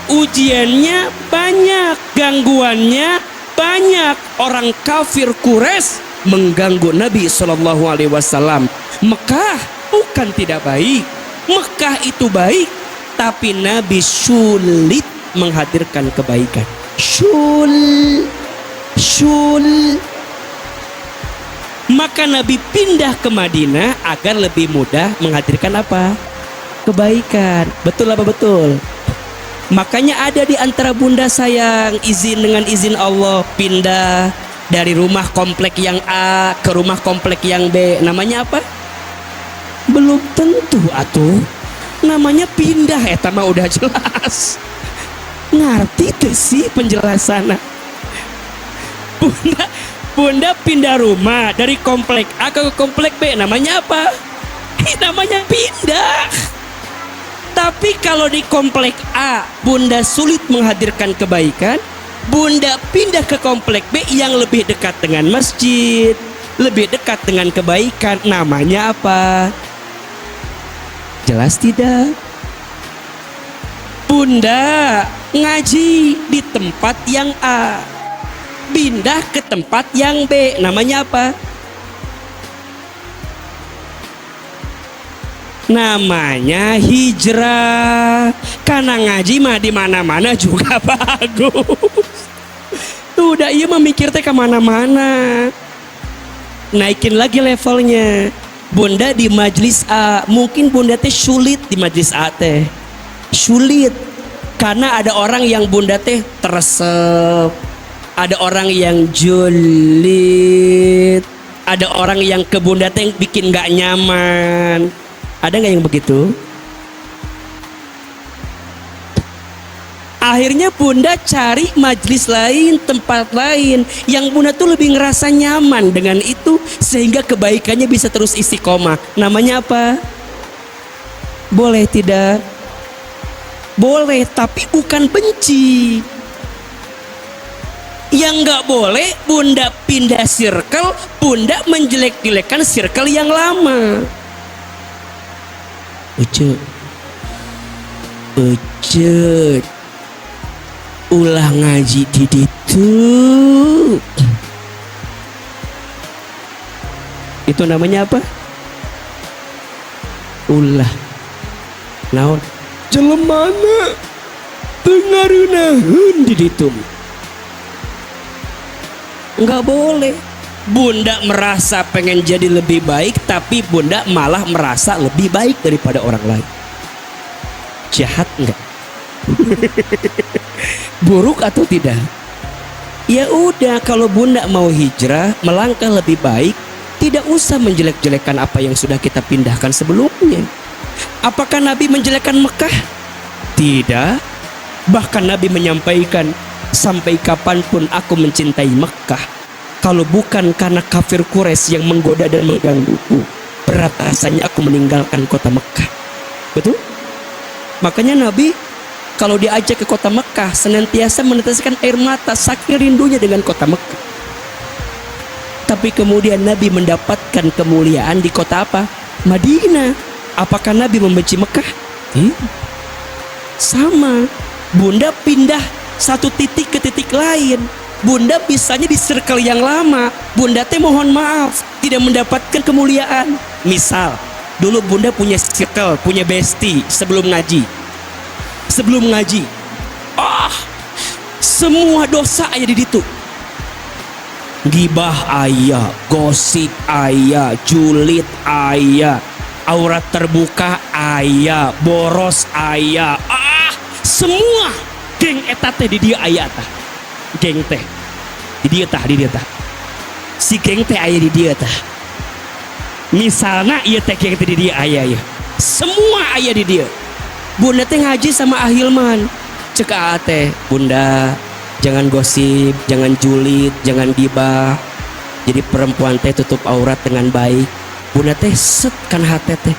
Ujiannya banyak, gangguannya banyak. Orang kafir Quraisy mengganggu Nabi Shallallahu Alaihi Wasallam. Mekah bukan tidak baik, Mekah itu baik, tapi Nabi sulit menghadirkan kebaikan. Maka Nabi pindah ke Madinah agar lebih mudah menghadirkan apa? Kebaikan. Betul apa betul? Makanya ada di antara bunda sayang dengan izin Allah pindah dari rumah komplek yang A ke rumah komplek yang B. Namanya apa? Belum tentu atuh. Namanya pindah, eta mah udah jelas. Ngerti tuh sih penjelasannya. Bunda pindah rumah dari komplek A ke komplek B, namanya apa? Namanya pindah. Tapi kalau di komplek A bunda sulit menghadirkan kebaikan, bunda pindah ke komplek B yang lebih dekat dengan masjid, lebih dekat dengan kebaikan, namanya apa? Jelas tidak? Bunda ngaji di tempat yang A, pindah ke tempat yang B, namanya apa? Namanya hijrah. Karena ngaji mah di mana-mana juga bagus. Udah iya memikir teh kemana-mana. Naikin lagi levelnya. Bunda di majlis A, mungkin bunda teh sulit di majlis A teh. Sulit karena ada orang yang bunda teh teresep, ada orang yang julid, ada orang yang ke bunda teh bikin gak nyaman. Ada gak yang begitu? Akhirnya bunda cari majlis lain, tempat lain yang bunda tuh lebih ngerasa nyaman dengan itu, sehingga kebaikannya bisa terus istiqomah. Namanya apa? Boleh tidak? Boleh, tapi bukan benci. Yang nggak boleh bunda pindah circle, bunda menjelek-jelekan circle yang lama. Ucut ulah ngaji di ditu. Itu namanya apa? Ulah naon jelemana pengarunaheun di ditu. Enggak boleh. Bunda merasa pengen jadi lebih baik, tapi bunda malah merasa lebih baik daripada orang lain. Jahat enggak? Buruk atau tidak? Ya udah, kalau bunda mau hijrah, melangkah lebih baik, tidak usah menjelek-jelekan apa yang sudah kita pindahkan sebelumnya. Apakah Nabi menjelekkan Mekah? Tidak. Bahkan Nabi menyampaikan, sampai kapanpun aku mencintai Mekah, kalau bukan karena kafir Quraisy yang menggoda dan menggangguku, berat rasanya aku meninggalkan kota Mekah. Betul? Makanya Nabi kalau diajak ke kota Mekah senantiasa meneteskan air mata saking rindunya dengan kota Mekah. Tapi kemudian Nabi mendapatkan kemuliaan di kota apa? Madinah. Apakah Nabi membenci Mekah? Sama. Bunda pindah satu titik ke titik lain. Bunda bisanya di circle yang lama. Bunda teh mohon maaf tidak mendapatkan kemuliaan. Misal dulu bunda punya circle, punya bestie sebelum ngaji. Semua dosa aya di ditu. Gibah aya, gosip aya, julid aya, aurat terbuka aya, boros aya. Semua geng eta teh di dia aya tah. Geng teh di dia tah. Si geng teh aya di dia tah. Misalnya ieu teh geng teh di dia aya ya. Semua aya di dia. Bunda teh ngaji sama Ahilman. Cek teh, Bunda jangan gosip, jangan julid, jangan gibah. Jadi perempuan teh tutup aurat dengan baik. Bunda teh set kan hati teh,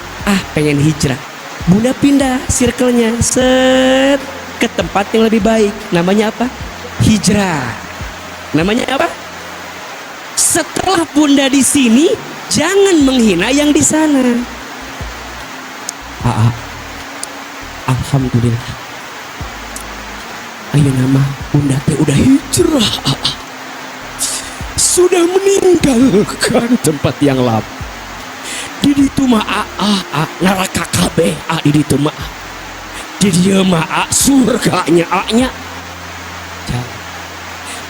pengen hijrah. Bunda pindah circle-nya set ke tempat yang lebih baik. Namanya apa? Hijrah. Namanya apa? Setelah bunda di sini, Jangan menghina yang di sana. Alhamdulillah. Ayo nama bunda teh udah hijrah. Sudah meninggalkan tempat yang lama. Di ditu mah neraka kabeh di ditu mah. Di dieu mah surganya nya.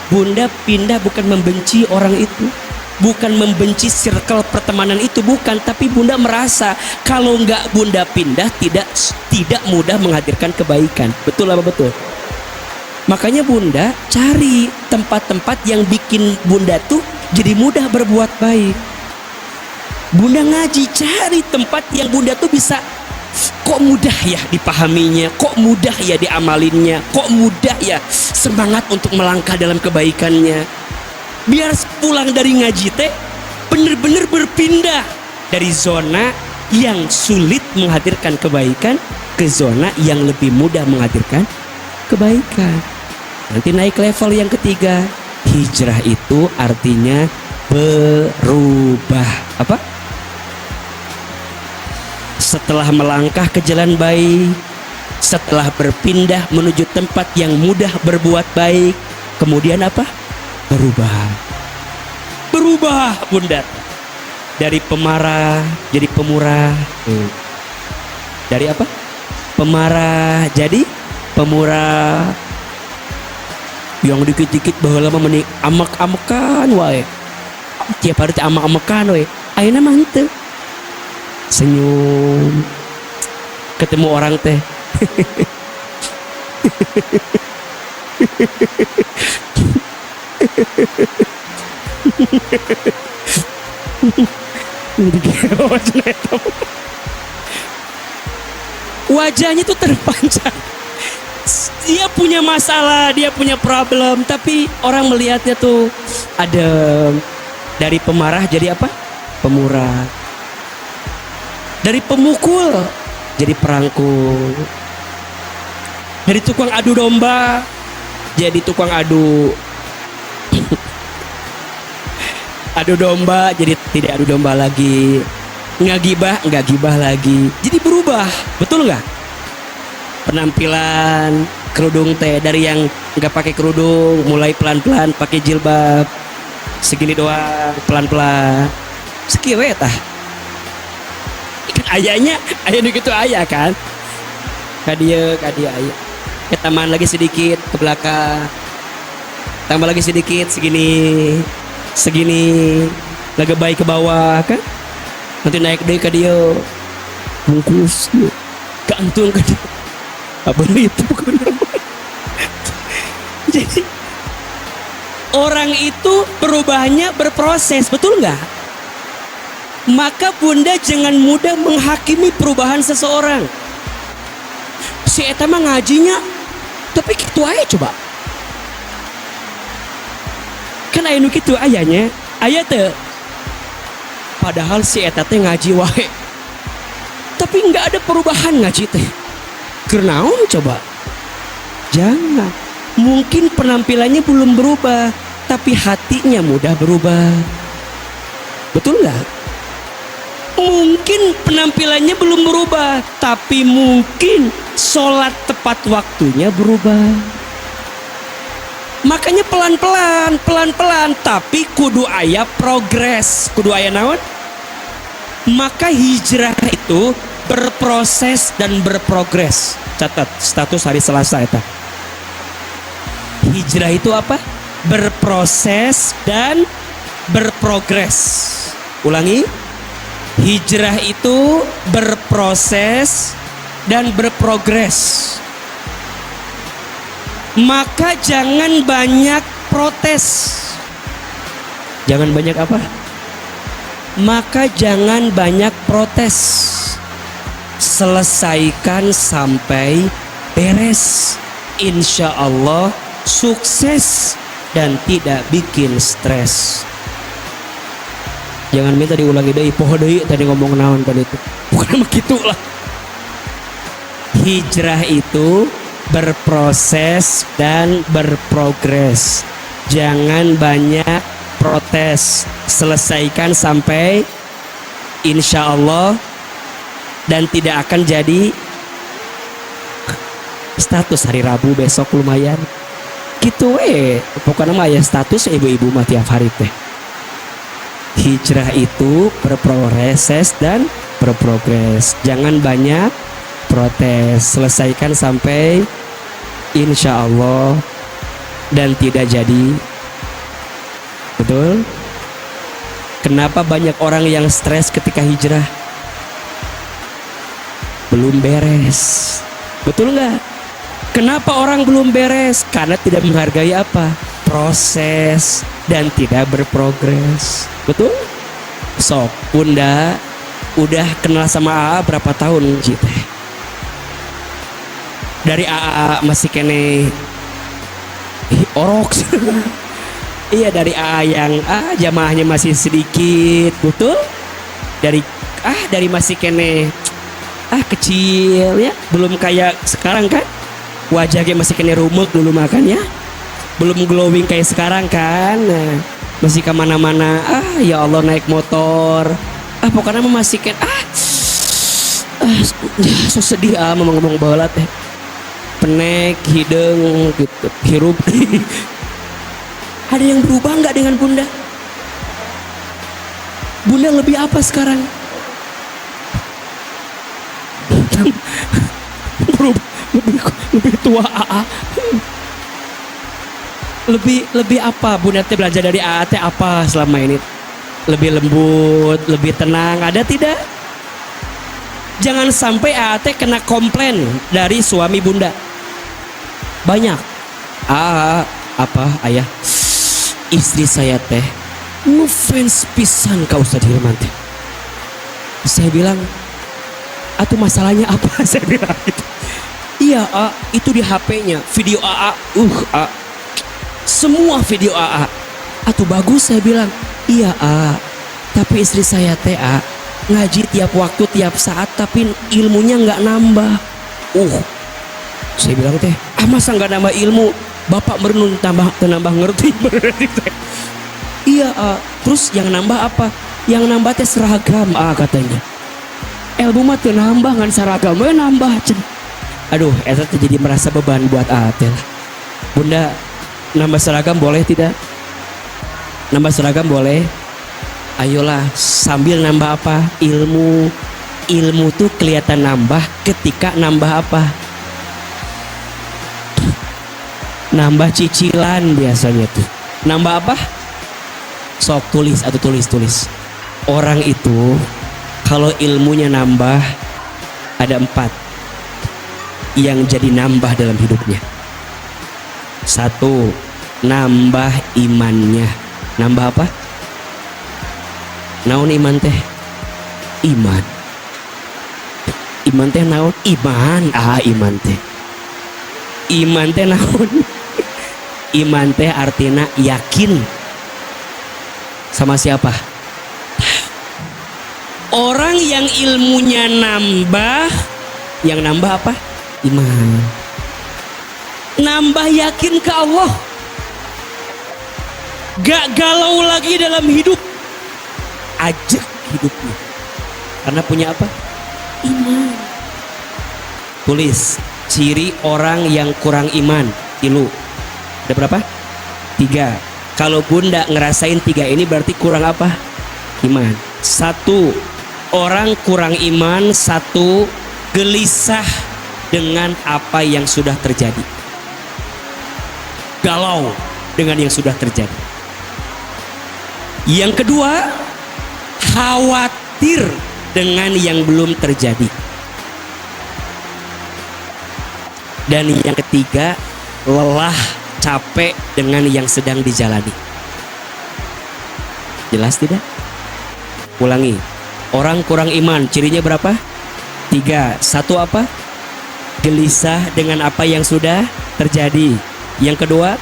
Bunda pindah bukan membenci orang itu, bukan membenci circle pertemanan itu, bukan, tapi bunda merasa kalau nggak bunda pindah tidak mudah menghadirkan kebaikan. Betul apa betul? Makanya bunda cari tempat-tempat yang bikin bunda tuh jadi mudah berbuat baik. Bunda ngaji, cari tempat yang bunda tuh bisa, kok mudah ya dipahaminya, kok mudah ya diamalinnya, kok mudah ya semangat untuk melangkah dalam kebaikannya. Biar pulang dari ngaji teh bener-bener berpindah dari zona yang sulit menghadirkan kebaikan ke zona yang lebih mudah menghadirkan kebaikan. Nanti naik level yang ketiga. Hijrah itu artinya berubah. Apa? Setelah melangkah ke jalan baik, setelah berpindah menuju tempat yang mudah berbuat baik, kemudian apa? Berubah bunda. Dari pemarah jadi pemurah. Dari apa? Pemarah jadi pemurah. Yang dikit-dikit baheula mah meni amek-amekan wae. Tiap hari teh amek-amekan wae. Ayeuna mah henteu. Senyum. Ketemu orang teh. Wajahnya tuh terpancar. Dia punya masalah, dia punya problem, tapi orang melihatnya tuh adem. Dari pemarah jadi apa? Pemurah. Dari pemukul jadi perangkul. Dari tukang adu domba jadi tukang adu. Adu domba jadi tidak adu domba lagi. Nggak gibah lagi. Jadi berubah, betul nggak? Penampilan kerudung teh dari yang nggak pakai kerudung mulai pelan-pelan pakai jilbab segini doang, pelan-pelan. Sekiwe tah. Ayahnya gitu ayah kan. Kadia ayah. Ketaman lagi sedikit ke belakang. Tambah lagi sedikit segini. Lagi baik ke bawah kan. Nanti naik deh ke dia. Bungkus. Gantung ke dia. Apa itu kan? Jadi orang itu perubahannya berproses, betul nggak? Maka bunda jangan mudah menghakimi perubahan seseorang. Si eta mah ngajinya tapi gitu aja coba. Kan aya nu kitu ayahnya, aya teu. Padahal si eta teh ngaji wae. Tapi enggak ada perubahan ngaji teh. Keur naon coba? Jangan. Mungkin penampilannya belum berubah, tapi hatinya mudah berubah. Betul nggak? Mungkin penampilannya belum berubah, tapi mungkin sholat tepat waktunya berubah. Makanya pelan-pelan, tapi kudu aya progres, kudu aya naon? Maka hijrah itu berproses dan berprogres. Catat status hari Selasa eta. Hijrah itu apa? Berproses dan berprogres. Ulangi. Hijrah itu berproses dan berprogres. Maka jangan banyak protes. Jangan banyak apa? Maka jangan banyak protes. Selesaikan sampai beres. Insya Allah sukses dan tidak bikin stres. Jangan minta diulangi deh, poho deh tadi ngomong naon tadi itu. Bukan begitu lah. Hijrah itu berproses dan berprogres. Jangan banyak protes. Selesaikan sampai insya Allah, dan tidak akan jadi status hari Rabu besok lumayan gitu pokoknya mah ya status ibu-ibu mah tiap hari teh. Hijrah itu berproses dan berprogres, jangan banyak protes, selesaikan sampai insya Allah dan tidak jadi. Betul? Kenapa banyak orang yang stres ketika hijrah? Belum beres. Betul nggak? Kenapa orang belum beres? Karena tidak menghargai apa? Proses dan tidak berprogres. Betul? Sok Bunda udah kenal sama AA berapa tahun Cite? Dari AA masih kene orok. Iya, dari AA yang jamaahnya masih sedikit. Betul? Dari masih kene kecil ya, belum kayak sekarang kan, wajahnya masih kena rumuk dulu makannya, belum glowing kayak sekarang kan. Nah, masih kemana-mana ya Allah naik motor pokoknya masih kan so sedih ngomong bola teh, penek hidung gitu, hirup. Ada yang berubah nggak dengan Bunda? Bunda lebih apa sekarang? lebih tua AA. Lebih apa Bunda teh belajar dari AA teh apa selama ini? Lebih lembut, lebih tenang, ada tidak? Jangan sampai AA teh kena komplain dari suami Bunda. Banyak ayah, istri saya teh ngefans pisan ka Ustadz Hilman teh. Saya bilang, atau masalahnya apa? Saya bilang gitu. Iya itu di HP-nya video AA, semua video AA. Atau bagus, saya bilang. Iya tapi istri saya teh ngaji tiap waktu tiap saat tapi ilmunya nggak nambah. Saya bilang teh, masa nggak nambah ilmu? Bapak merenung tambah ngerti. Iya terus yang nambah apa? Yang nambah teh seragam katanya. Ilmu mah teu nambah ngan seragam nambah. Aduh, eta teh jadi merasa beban buat teh. Bunda, nambah seragam boleh tidak? Nambah seragam boleh. Ayolah, sambil nambah apa? Ilmu. Ilmu tuh kelihatan nambah ketika nambah apa? Nambah cicilan biasanya tuh. Nambah apa? Sok tulis atau tulis. Orang itu kalau ilmunya nambah, ada 4 yang jadi nambah dalam hidupnya. 1, nambah imannya. Nambah apa? Naon iman teh? Iman. Iman teh naon? Iman. Iman teh. Iman teh naon? Iman teh artinya yakin. Sama siapa? Orang yang ilmunya nambah, yang nambah apa? Iman. Nambah yakin ke Allah. Gak galau lagi dalam hidup. Ajak hidupnya. Karena punya apa? Iman. Tulis ciri orang yang kurang iman. 3. Ada berapa? 3. Kalau Bunda ngerasain 3 ini berarti kurang apa? Iman. 1, orang kurang iman. 1, gelisah dengan apa yang sudah terjadi. Galau dengan yang sudah terjadi. Yang kedua, khawatir dengan yang belum terjadi. Dan yang ketiga, lelah, capek dengan yang sedang dijalani. Jelas tidak? Ulangi. Orang kurang iman, cirinya berapa? 3. 1 apa? Gelisah dengan apa yang sudah terjadi. Yang kedua,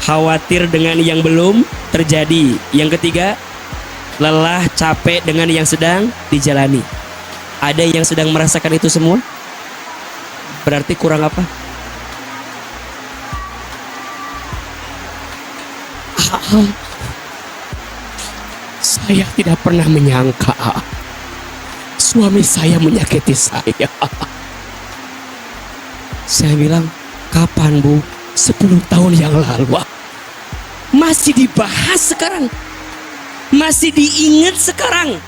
khawatir dengan yang belum terjadi. Yang ketiga, lelah, capek dengan yang sedang dijalani. Ada yang sedang merasakan itu semua? Berarti kurang apa? Saya tidak pernah menyangka suami saya menyakiti saya. Saya bilang, kapan Bu? 10 tahun yang lalu. Masih dibahas sekarang, masih diingat sekarang.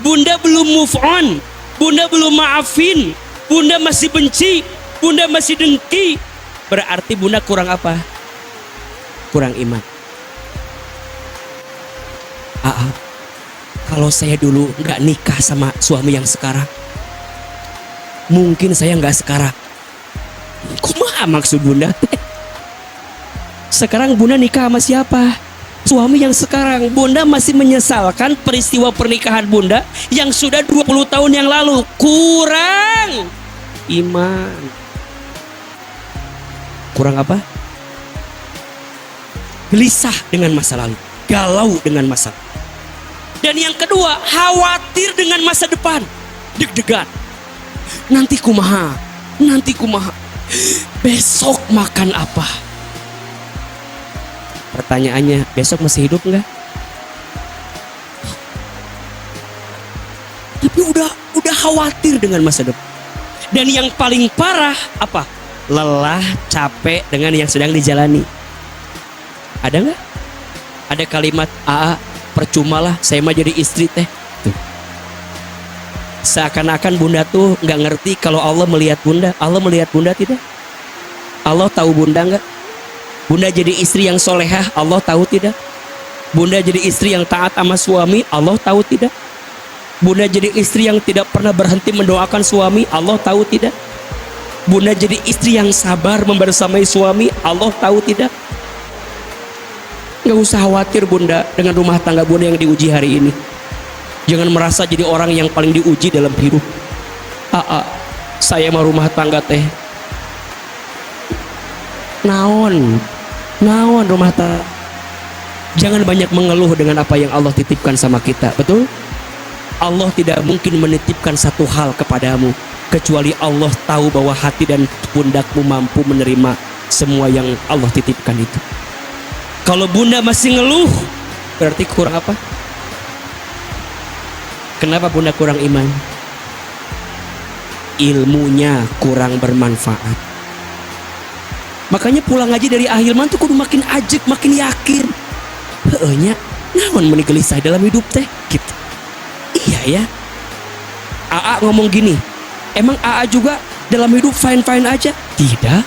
Bunda belum move on, Bunda belum maafin, Bunda masih benci, Bunda masih dengki. Berarti Bunda kurang apa? Kurang iman. Kalau saya dulu nggak nikah sama suami yang sekarang, mungkin saya nggak sekarang. Kumaha maksud Bunda? Sekarang Bunda nikah sama siapa? Suami yang sekarang. Bunda masih menyesalkan peristiwa pernikahan Bunda yang sudah 20 tahun yang lalu. Kurang iman. Kurang apa? Gelisah dengan masa lalu, galau dengan masa lalu. Dan yang kedua, khawatir dengan masa depan, deg-degan. Nanti kumaha, besok makan apa? Pertanyaannya, besok masih hidup nggak? Tapi udah khawatir dengan masa depan. Dan yang paling parah apa? Lelah, capek dengan yang sedang dijalani. Ada nggak? Ada kalimat, percumalah saya mah jadi istri teh. Tuh. Seakan-akan Bunda tuh nggak ngerti kalau Allah melihat Bunda. Allah melihat Bunda tidak? Allah tahu Bunda nggak? Bunda jadi istri yang solehah, Allah tahu tidak? Bunda jadi istri yang taat sama suami, Allah tahu tidak? Bunda jadi istri yang tidak pernah berhenti mendoakan suami, Allah tahu tidak? Bunda jadi istri yang sabar membersamai suami, Allah tahu tidak? Gak usah khawatir Bunda dengan rumah tangga Bunda yang diuji hari ini. Jangan merasa jadi orang yang paling diuji dalam hidup. Saya mah rumah tangga teh naon rumah tangga. Jangan banyak mengeluh dengan apa yang Allah titipkan sama kita. Betul? Allah tidak mungkin menitipkan satu hal kepadamu kecuali Allah tahu bahwa hati dan pundakmu mampu menerima semua yang Allah titipkan itu. Kalau Bunda masih ngeluh, berarti kurang apa? Kenapa Bunda kurang iman? Ilmunya kurang bermanfaat. Makanya pulang ngaji dari ahilman tuh kudu makin ajek, makin yakin. Heehnya, naon meni gelisah dalam hidup teh gitu. Iya ya. AA ngomong gini, emang AA juga dalam hidup fine-fine aja? Tidak.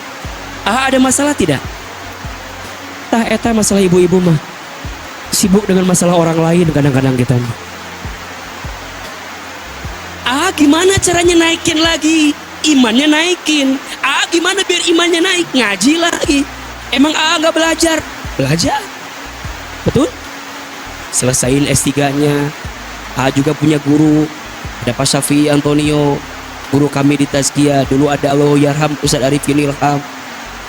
AA ada masalah tidak? Tah eta masalah ibu-ibu mah. Sibuk dengan masalah orang lain kadang-kadang kita. Gimana caranya naikin lagi? Imannya naikin. Gimana biar imannya naik? Ngaji lagi. Emang nggak belajar? Belajar. Betul? Selesain S3-nya. Juga punya guru. Ada Pak Syafi'i Antonio, guru kami di Tazkiyah. Dulu ada Allahyarham Ustadz Arifin Ilham.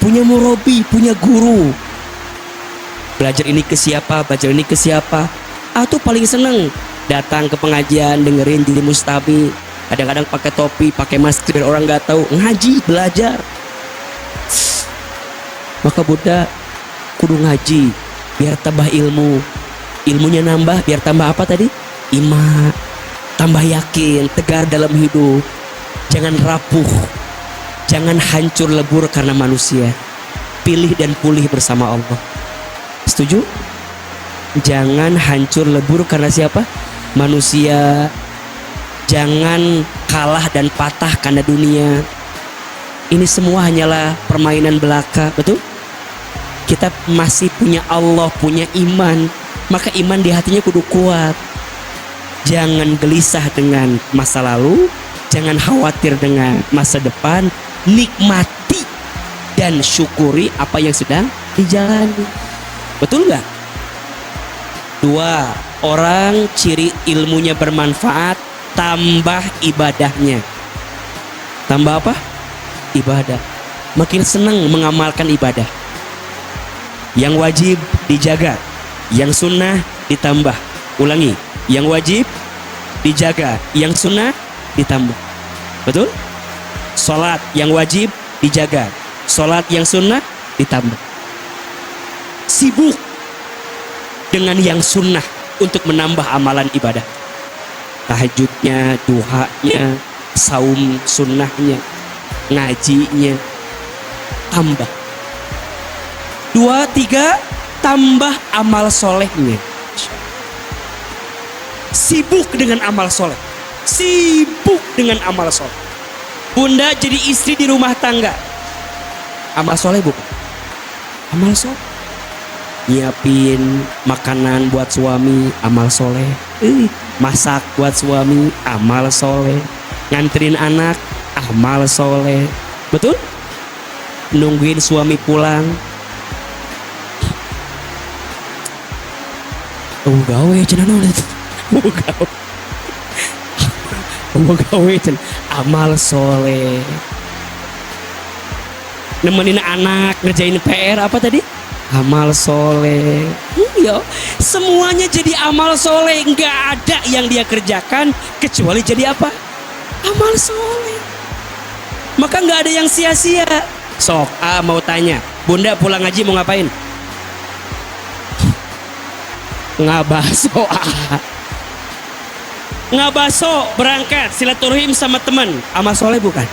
Punya murabi, punya guru. Belajar ini ke siapa? Belajar ini ke siapa? Tuh paling seneng datang ke pengajian, dengerin jadi mustami. Kadang-kadang pakai topi, pakai masker, orang nggak tahu. Ngaji, belajar. Maka Buddha kudu ngaji biar tambah ilmu. Ilmunya nambah biar tambah apa tadi? Iman. Tambah yakin, tegar dalam hidup. Jangan rapuh. Jangan hancur lebur karena manusia. Pilih dan pulih bersama Allah. Setuju? Jangan hancur lebur karena siapa? Manusia. Jangan kalah dan patah karena dunia. Ini semua hanyalah permainan belaka, betul? Kita masih punya Allah, punya iman. Maka iman di hatinya kudu kuat. Jangan gelisah dengan masa lalu. Jangan khawatir dengan masa depan. Nikmati dan syukuri apa yang sedang dijalani. Betul nggak? 2. Orang ciri ilmunya bermanfaat, tambah ibadahnya. Tambah apa? Ibadah. Makin senang mengamalkan ibadah. Yang wajib dijaga, yang sunnah ditambah. Ulangi, yang wajib dijaga, yang sunnah ditambah. Betul? Salat yang wajib dijaga, salat yang sunnah ditambah. Sibuk dengan yang sunnah untuk menambah amalan ibadah. tahajudnya, duhanya, saum sunnahnya, ngajinya, tambah. 2, 3, tambah amal solehnya. Sibuk dengan amal soleh. Sibuk dengan amal soleh. Bunda jadi istri di rumah tangga. Amal soleh bukan? Amal soleh. Nyiapin makanan buat suami, amal soleh. Masak buat suami, amal soleh. Nganterin anak, amal soleh. Betul? Nungguin suami pulang. Gawe cenah naon eta? Gawe. Gawe cenah amal soleh. Nemenin anak ngerjain PR apa tadi? Amal soleh. Iya, semuanya jadi amal soleh. Nggak ada yang dia kerjakan kecuali jadi apa? Amal soleh. Maka nggak ada yang sia-sia. Sok, mau tanya, Bunda pulang ngaji mau ngapain? Ngabaso. Ngabaso, berangkat silaturahim sama teman. Amal soleh bukan?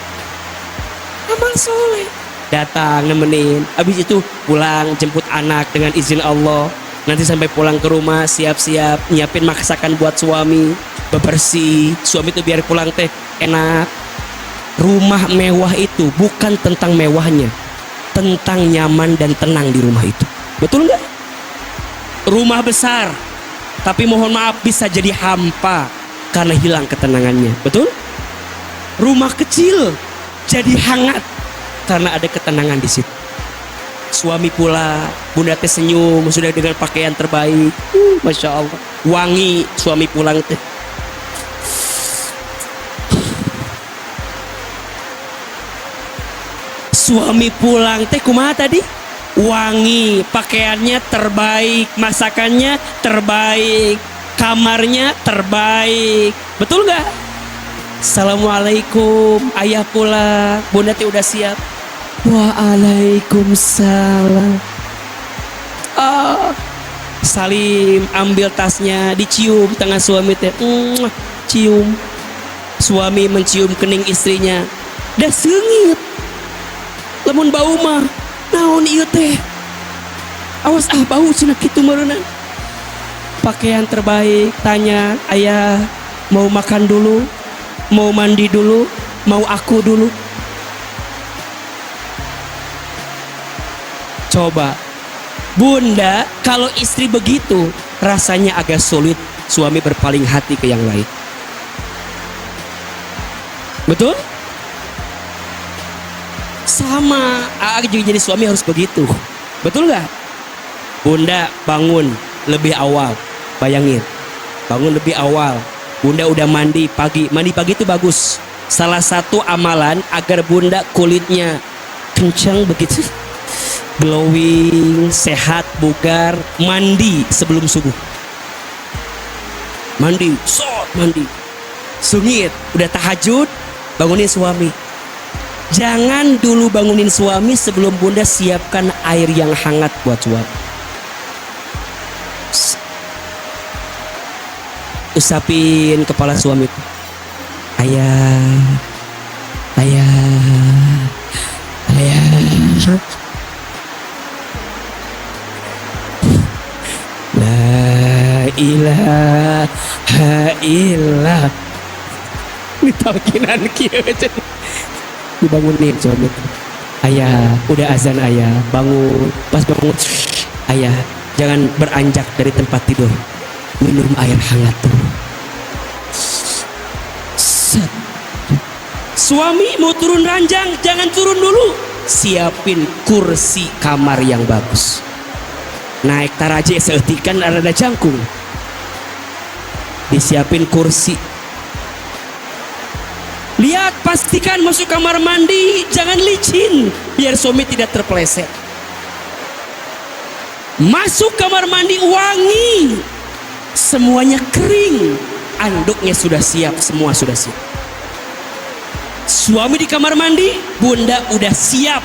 Amal soleh. Datang nemenin, habis itu pulang jemput anak dengan izin Allah. Nanti sampai pulang ke rumah siap-siap nyiapin masakan buat suami, bebersih. Suami itu biar pulang teh enak. Rumah mewah itu bukan tentang mewahnya, tentang nyaman dan tenang di rumah itu. Betul nggak? Rumah besar, tapi mohon maaf bisa jadi hampa karena hilang ketenangannya. Betul? Rumah kecil jadi hangat karena ada ketenangan di situ. Suami pula, bunda teh senyum sudah dengan pakaian terbaik. Masya Allah, wangi suami pulang teh. Suami pulang teh kumaha tadi? Wangi, pakaiannya terbaik, masakannya terbaik, kamarnya terbaik. Betul gak? Assalamualaikum, ayah pulang, bunda teh udah siap. Waalaikumsalam. Salim, ambil tasnya, dicium tangan suami teh. Cium. Suami mencium kening istrinya. Dah seungit. Lamun bau mah naon ieu teh? Awas bau cenah kitu meureunna. Pakaian terbaik, tanya, ayah mau makan dulu? Mau mandi dulu? Mau aku dulu? Coba, bunda, kalau istri begitu rasanya agak sulit suami berpaling hati ke yang lain. Betul? Sama, juga jadi suami harus begitu. Betul gak? Bunda bangun lebih awal. Bayangin, bangun lebih awal. Bunda udah mandi pagi. Mandi pagi itu bagus. Salah satu amalan agar bunda kulitnya kencang begitu, glowing, sehat, bugar. Mandi sebelum subuh. Mandi, mandi. Sungit, udah tahajud, bangunin suami. Jangan dulu bangunin suami sebelum bunda siapkan air yang hangat buat suami. Usapin kepala suami. Ayah, ayah, ayah. La ilaha illallah. Ini talkinan kieu. Dibangunin suami. Ayah, udah azan ayah, bangun. Pas bangun, ayah, jangan beranjak dari tempat tidur. Minum air hangat tuh. Suami mau turun ranjang, jangan turun dulu. Siapin kursi kamar yang bagus. Naik taraje seetikan ada jangkung. Disiapin kursi. Lihat, pastikan masuk kamar mandi, jangan licin, biar suami tidak terpeleset. Masuk kamar mandi wangi, semuanya kering, anduknya sudah siap, semua sudah siap. Suami di kamar mandi, bunda udah siap,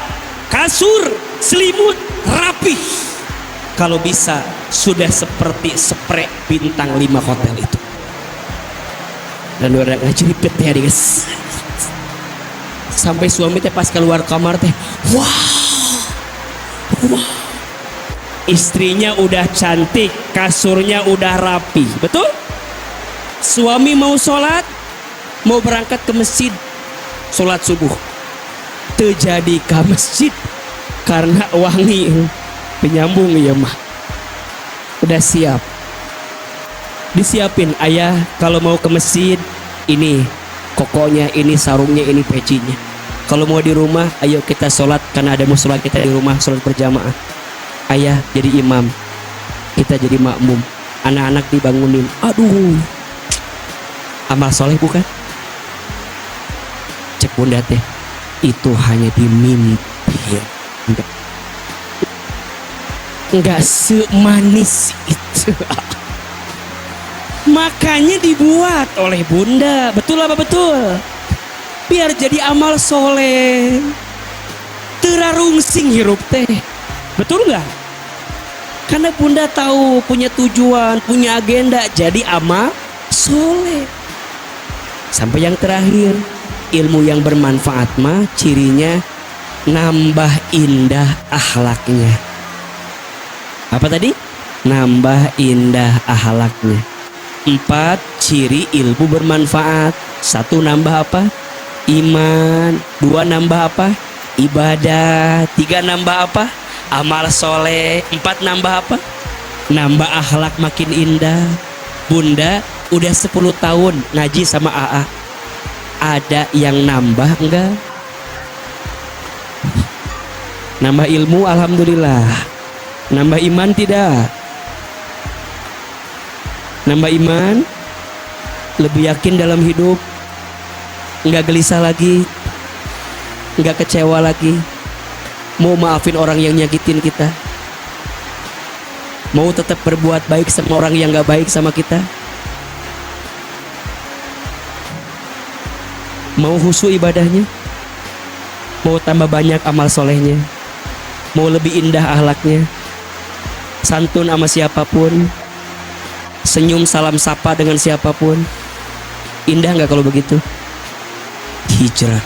kasur, selimut, rapih. Kalau bisa, sudah seperti sprei bintang 5 hotel itu. Dan orang ngajripet teh guys. Sampai suami teh pas keluar kamar teh, wah, wah. Istrinya udah cantik, kasurnya udah rapi, betul? Suami mau sholat, mau berangkat ke masjid, sholat subuh, terjadi ke masjid karena wangi penyambung ya mah. Udah siap, disiapin ayah kalau mau ke masjid ini kokonya, ini sarungnya, ini pecinya. Kalau mau di rumah, ayo kita sholat karena ada musola kita di rumah, sholat berjamaah. Ayah jadi imam, kita jadi makmum, anak-anak dibangunin. Aduh, amal soleh bukan? Cek bunda teh, itu hanya di mimpi. Enggak semanis itu. Makanya dibuat oleh bunda, betul apa betul? Biar jadi amal soleh, terarungsing hirup teh, betul nggak? Karena bunda tahu punya tujuan, punya agenda, jadi amal soleh. Sampai yang terakhir, ilmu yang bermanfaat mah cirinya nambah indah akhlaknya. Apa tadi? Nambah indah akhlaknya. 4 ciri ilmu bermanfaat. 1 nambah apa? Iman. 2 nambah apa? Ibadah. 3 nambah apa? Amal soleh. 4 nambah apa? Nambah akhlak makin indah. Bunda udah 10 tahun ngaji sama AA. Ada yang nambah enggak? Nambah ilmu alhamdulillah. Nambah iman tidak? Nambah iman, lebih yakin dalam hidup, nggak gelisah lagi, nggak kecewa lagi, mau maafin orang yang nyakitin kita, mau tetap berbuat baik sama orang yang nggak baik sama kita, mau khusyuk ibadahnya, mau tambah banyak amal solehnya, mau lebih indah akhlaknya, santun sama siapapun, senyum salam sapa dengan siapapun. Indah nggak kalau begitu? Hijrah,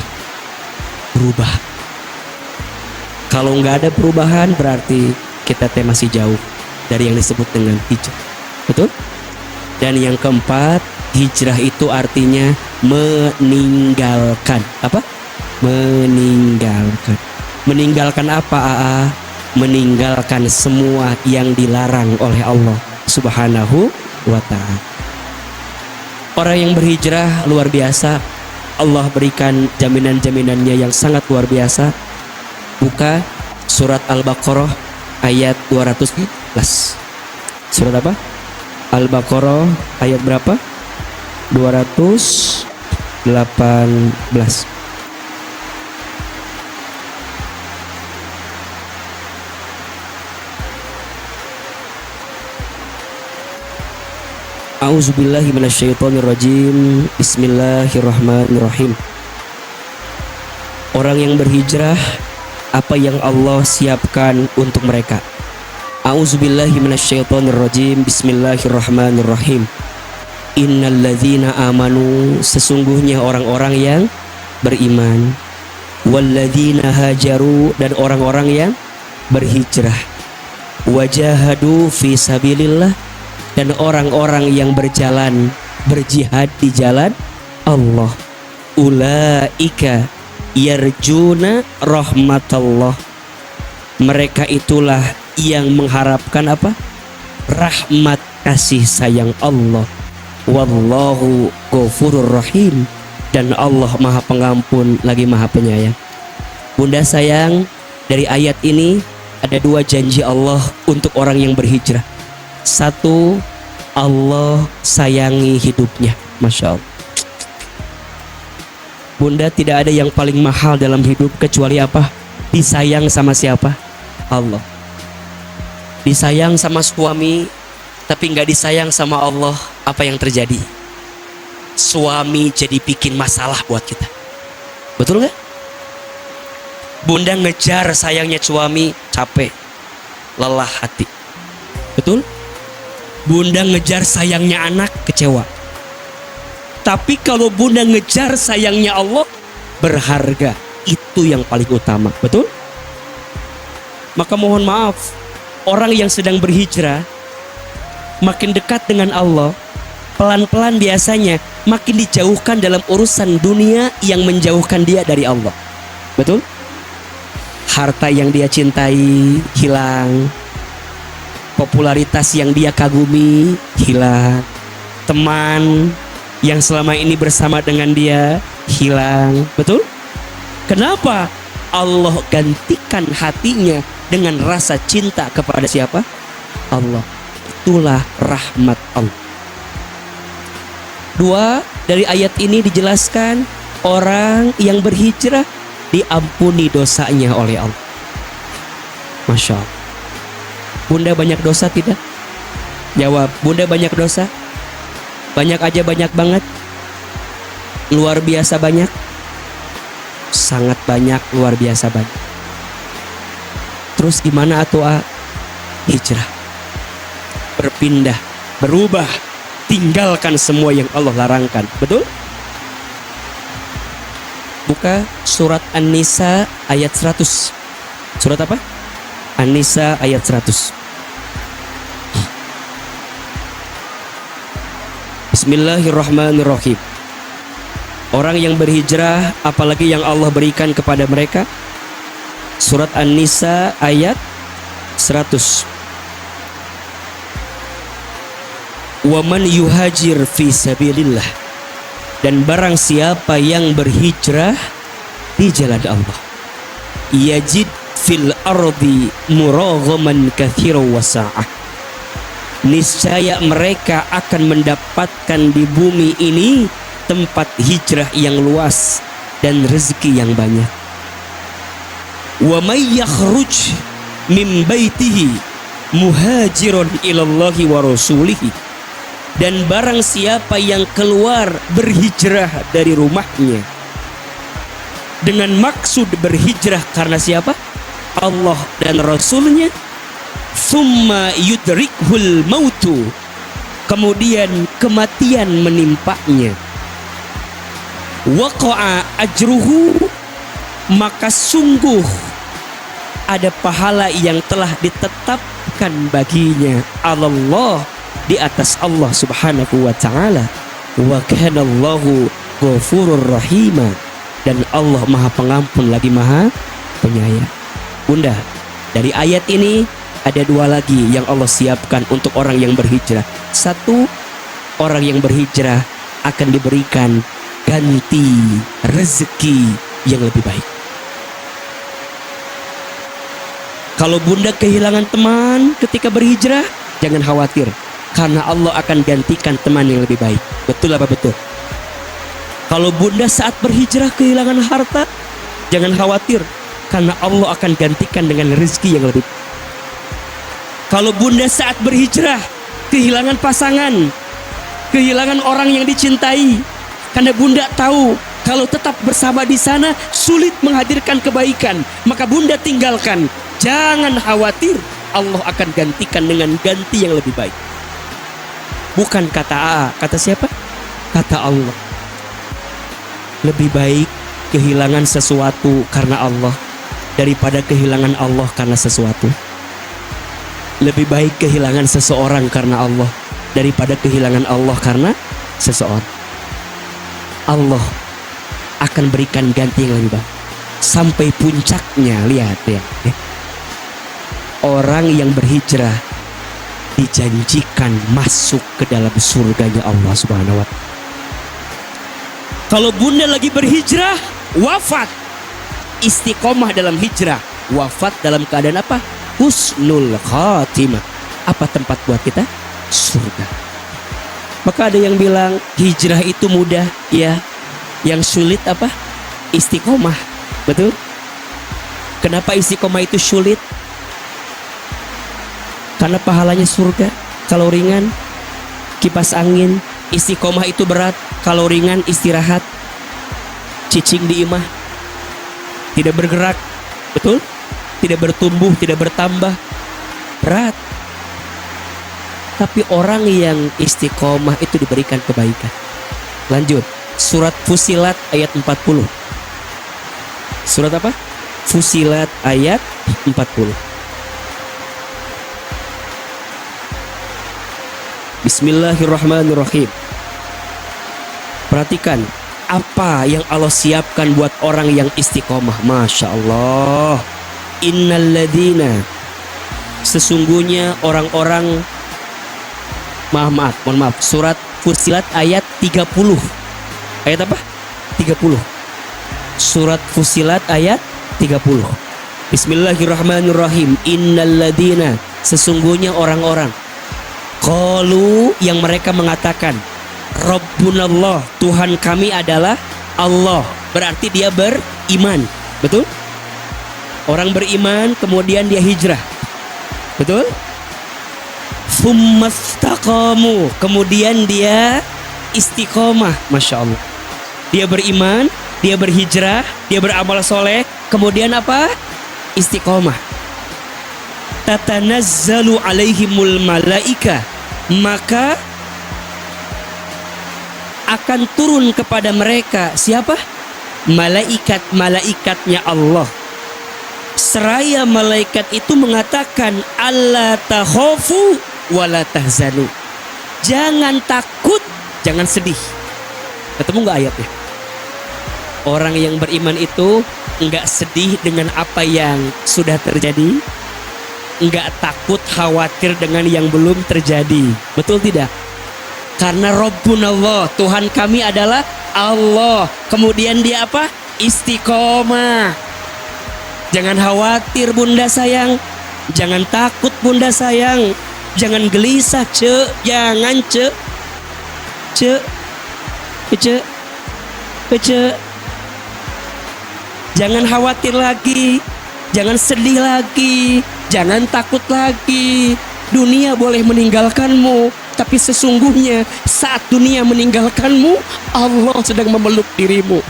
berubah. Kalau nggak ada perubahan berarti kita masih jauh dari yang disebut dengan hijrah, betul? Dan yang keempat, hijrah itu artinya meninggalkan. Apa? Meninggalkan. Meninggalkan apa, AA? Meninggalkan semua yang dilarang oleh Allah Subhanahu wa ta'ala. Orang yang berhijrah luar biasa, Allah berikan jaminan-jaminannya yang sangat luar biasa. Buka surat Al-Baqarah ayat 211. Surat apa? Al-Baqarah ayat berapa? 218. A'udzubillahi minasyaitonirrajim. Bismillahirrahmanirrahim. Orang yang berhijrah, apa yang Allah siapkan untuk mereka. A'udzubillahi minasyaitonirrajim. Bismillahirrahmanirrahim. Innalladzina amanu, sesungguhnya orang-orang yang beriman. Walladzina hajaru, dan orang-orang yang berhijrah. Wajahadu fi sabilillah, dan orang-orang yang berjalan berjihad di jalan Allah. Ulaika yarjuna rahmatallah, mereka itulah yang mengharapkan apa? Rahmat kasih sayang Allah. Wallahu ghafurur rahim, dan Allah maha pengampun lagi maha penyayang. Bunda sayang, dari ayat ini ada 2 janji Allah untuk orang yang berhijrah. 1, Allah sayangi hidupnya. Masya Allah. Bunda, tidak ada yang paling mahal dalam hidup kecuali apa? Disayang sama siapa? Allah. Disayang sama suami, tapi nggak disayang sama Allah, apa yang terjadi? Suami jadi bikin masalah buat kita. Betul nggak? Bunda ngejar sayangnya suami, capek, lelah hati. Betul? Bunda ngejar sayangnya anak, kecewa. Tapi kalau bunda ngejar sayangnya Allah, berharga. Itu yang paling utama. Betul? Maka mohon maaf, orang yang sedang berhijrah makin dekat dengan Allah, pelan-pelan biasanya makin dijauhkan dalam urusan dunia yang menjauhkan dia dari Allah. Betul? Harta yang dia cintai hilang, popularitas yang dia kagumi hilang, teman yang selama ini bersama dengan dia hilang. Betul? Kenapa? Allah gantikan hatinya dengan rasa cinta kepada siapa? Allah. Itulah rahmat Allah. 2, dari ayat ini dijelaskan orang yang berhijrah diampuni dosanya oleh Allah. Masya Allah. Bunda banyak dosa tidak? Jawab, bunda banyak dosa? Banyak aja, banyak banget? Luar biasa banyak? Sangat banyak, luar biasa banyak. Terus gimana atuh? Hijrah, berpindah, berubah, tinggalkan semua yang Allah larangkan. Betul? Buka surat An-Nisa ayat 100. Surat apa? An-Nisa ayat 100. Bismillahirrahmanirrahim. Orang yang berhijrah, apalagi yang Allah berikan kepada mereka. Surat An-Nisa ayat 100. Wa man yuhajir fi sabilillah, dan barang siapa yang berhijrah di jalan Allah, yajid fil ardi muraghaman katsiran wa sa'ah, niscaya mereka akan mendapatkan di bumi ini tempat hijrah yang luas dan rezeki yang banyak. Wa may yakhruj min baitihi muhajiron ilallahi wa rasulihi, dan barang siapa yang keluar berhijrah dari rumahnya dengan maksud berhijrah karena siapa? Allah dan Rasulnya, summa yudrikhul mautu, kemudian kematian menimpanya, waqa'a ajruhu, maka sungguh ada pahala yang telah ditetapkan baginya Allah, di atas Allah subhanahu wa ta'ala. Wa kana Allahu ghafurur rahima, dan Allah maha pengampun lagi maha penyayang. Bunda, dari ayat ini ada 2 lagi yang Allah siapkan untuk orang yang berhijrah. 1, orang yang berhijrah akan diberikan ganti rezeki yang lebih baik. Kalau bunda kehilangan teman ketika berhijrah, jangan khawatir, karena Allah akan gantikan teman yang lebih baik. Betul apa betul? Kalau bunda saat berhijrah kehilangan harta, jangan khawatir, karena Allah akan gantikan dengan rezeki yang lebih. Kalau bunda saat berhijrah kehilangan pasangan, kehilangan orang yang dicintai, karena bunda tahu kalau tetap bersama di sana sulit menghadirkan kebaikan, maka bunda tinggalkan. Jangan khawatir, Allah akan gantikan dengan ganti yang lebih baik. Bukan kata A, kata siapa? Kata Allah. Lebih baik kehilangan sesuatu karena Allah daripada kehilangan Allah karena sesuatu. Lebih baik kehilangan seseorang karena Allah daripada kehilangan Allah karena seseorang. Allah akan berikan ganti yang lebih baik. Sampai puncaknya, lihat ya. Orang yang berhijrah dijanjikan masuk ke dalam surganya Allah subhanahu wa ta'ala. Kalau bunda lagi berhijrah, wafat, istiqomah dalam hijrah, wafat dalam keadaan apa? Husnul khatimah. Apa tempat buat kita? Surga. Maka ada yang bilang hijrah itu mudah, ya. Yang sulit apa? Istiqomah. Betul? Kenapa istiqomah itu sulit? Karena pahalanya surga. Kalau ringan, kipas angin. Istiqomah itu berat. Kalau ringan, istirahat, cicing di imah, tidak bergerak. Betul? Tidak bertumbuh, tidak bertambah, berat. Tapi orang yang istiqomah itu diberikan kebaikan. Lanjut. Surat Fusilat ayat 40. Surat apa? Fusilat ayat 40. Bismillahirrahmanirrahim. Perhatikan apa yang Allah siapkan buat orang yang istiqomah. Masya Allah. Innalladzina, sesungguhnya orang-orang, mohon maaf, surat Fusilat ayat 30. Ayat apa? 30. Surat Fusilat ayat 30. Bismillahirrahmanirrahim. Innalladzina, sesungguhnya orang-orang, qalu, yang mereka mengatakan, Rabbunallah, Tuhan kami adalah Allah. Berarti dia beriman. Betul? Orang beriman kemudian dia hijrah. Betul? Tsumastaqamu, kemudian dia istiqomah. Masya Allah. Dia beriman, dia berhijrah, dia beramal soleh, kemudian apa? Istiqomah. Tatanazzalu alaihimul malaika, maka akan turun kepada mereka siapa? Malaikat-malaikatnya Allah. Seraya malaikat itu mengatakan, alla takhafu wala tahzanu, jangan takut, jangan sedih. Ketemu nggak ayatnya? Orang yang beriman itu nggak sedih dengan apa yang sudah terjadi, nggak takut khawatir dengan yang belum terjadi. Betul tidak? Karena Rabbunallah, Tuhan kami adalah Allah. Kemudian dia apa? Istiqomah. Jangan khawatir bunda sayang, jangan takut bunda sayang, jangan gelisah ce, jangan ce, jangan khawatir lagi, jangan sedih lagi, jangan takut lagi. Dunia boleh meninggalkanmu, tapi sesungguhnya saat dunia meninggalkanmu, Allah sedang memeluk dirimu.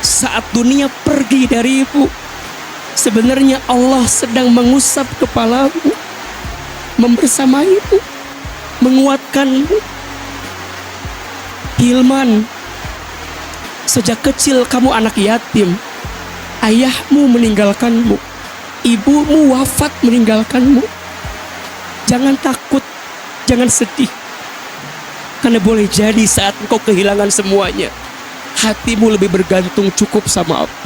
Saat dunia pergi darimu, sebenarnya Allah sedang mengusap kepalamu, membersamaimu, menguatkanmu. Hilman, sejak kecil kamu anak yatim. Ayahmu meninggalkanmu, ibumu wafat meninggalkanmu. Jangan takut, jangan sedih, karena boleh jadi saat engkau kehilangan semuanya, hatimu lebih bergantung cukup sama Allah.